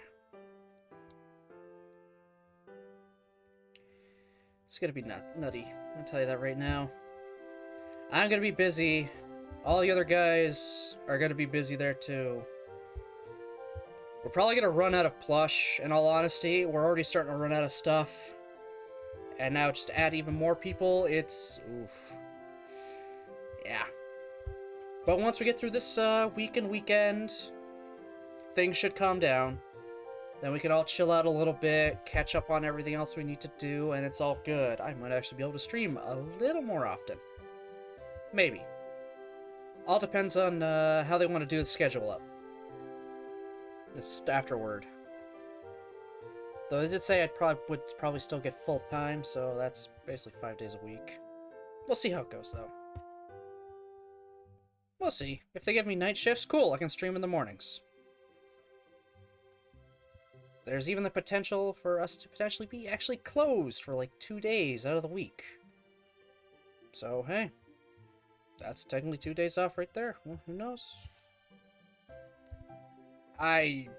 It's gonna be nutty. I'm gonna tell you that right now. I'm gonna be busy. All the other guys are gonna be busy there too. We're probably gonna run out of plush, in all honesty. We're already starting to run out of stuff. And now just to add even more people, it's... oof. Yeah. But once we get through this week and weekend, things should calm down. Then we can all chill out a little bit, catch up on everything else we need to do, and it's all good. I might actually be able to stream a little more often. Maybe. All depends on how they want to do the schedule up. This afterward. Though they did say I would probably still get full time, so that's basically 5 days a week. We'll see how it goes, though. We'll see. If they give me night shifts, cool, I can stream in the mornings. There's even the potential for us to potentially be actually closed for like 2 days out of the week. So, hey. That's technically 2 days off right there. Well, who knows? I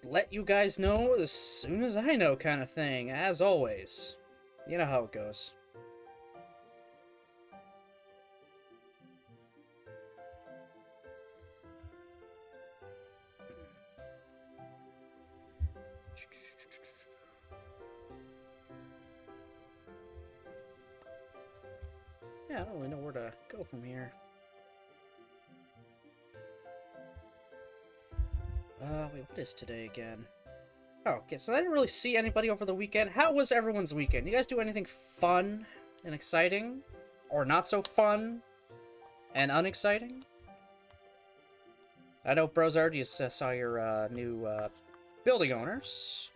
let you guys know as soon as I know kind of thing, as always. You know how it goes. Yeah, I don't really know where to go from here. Wait, what is today again? Oh, okay, so I didn't really see anybody over the weekend. How was everyone's weekend? You guys do anything fun and exciting? Or not so fun and unexciting? I know Brozard, you saw your new building owners.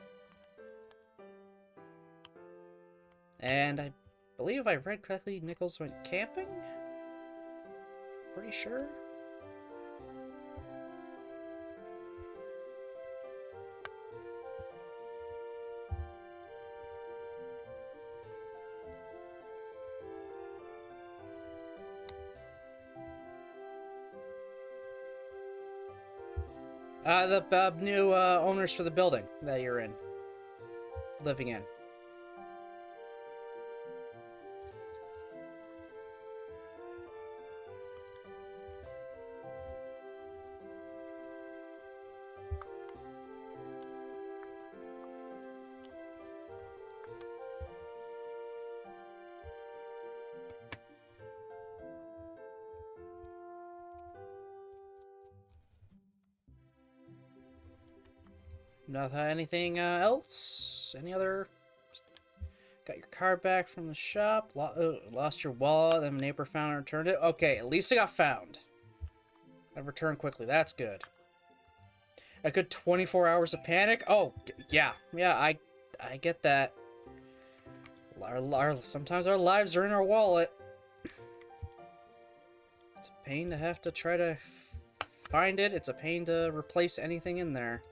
And I believe if I read correctly, Nichols went camping? Pretty sure? The new owners for the building that you're in. Living in. Anything else? Any other? Got your card back from the shop. Lost your wallet. Then a neighbor found and returned it. Okay, at least it got found. I returned quickly. That's good. A good 24 hours of panic. Oh, yeah, I get that. Sometimes our lives are in our wallet. It's a pain to have to try to find it. It's a pain to replace anything in there.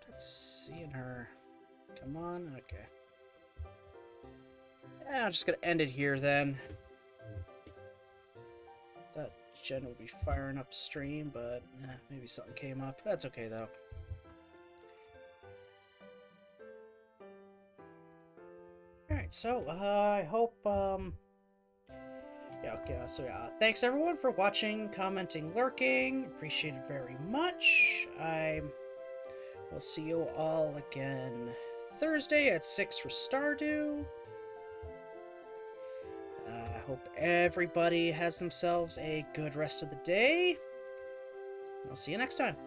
Let's seeing her. Come on, okay. Yeah, I'm just gonna end it here then. Thought Jen would be firing upstream, but maybe something came up. That's okay though. Alright, so I hope thanks everyone for watching, commenting, lurking. Appreciate it very much. We'll see you all again Thursday at 6 for Stardew. I hope everybody has themselves a good rest of the day. I'll see you next time.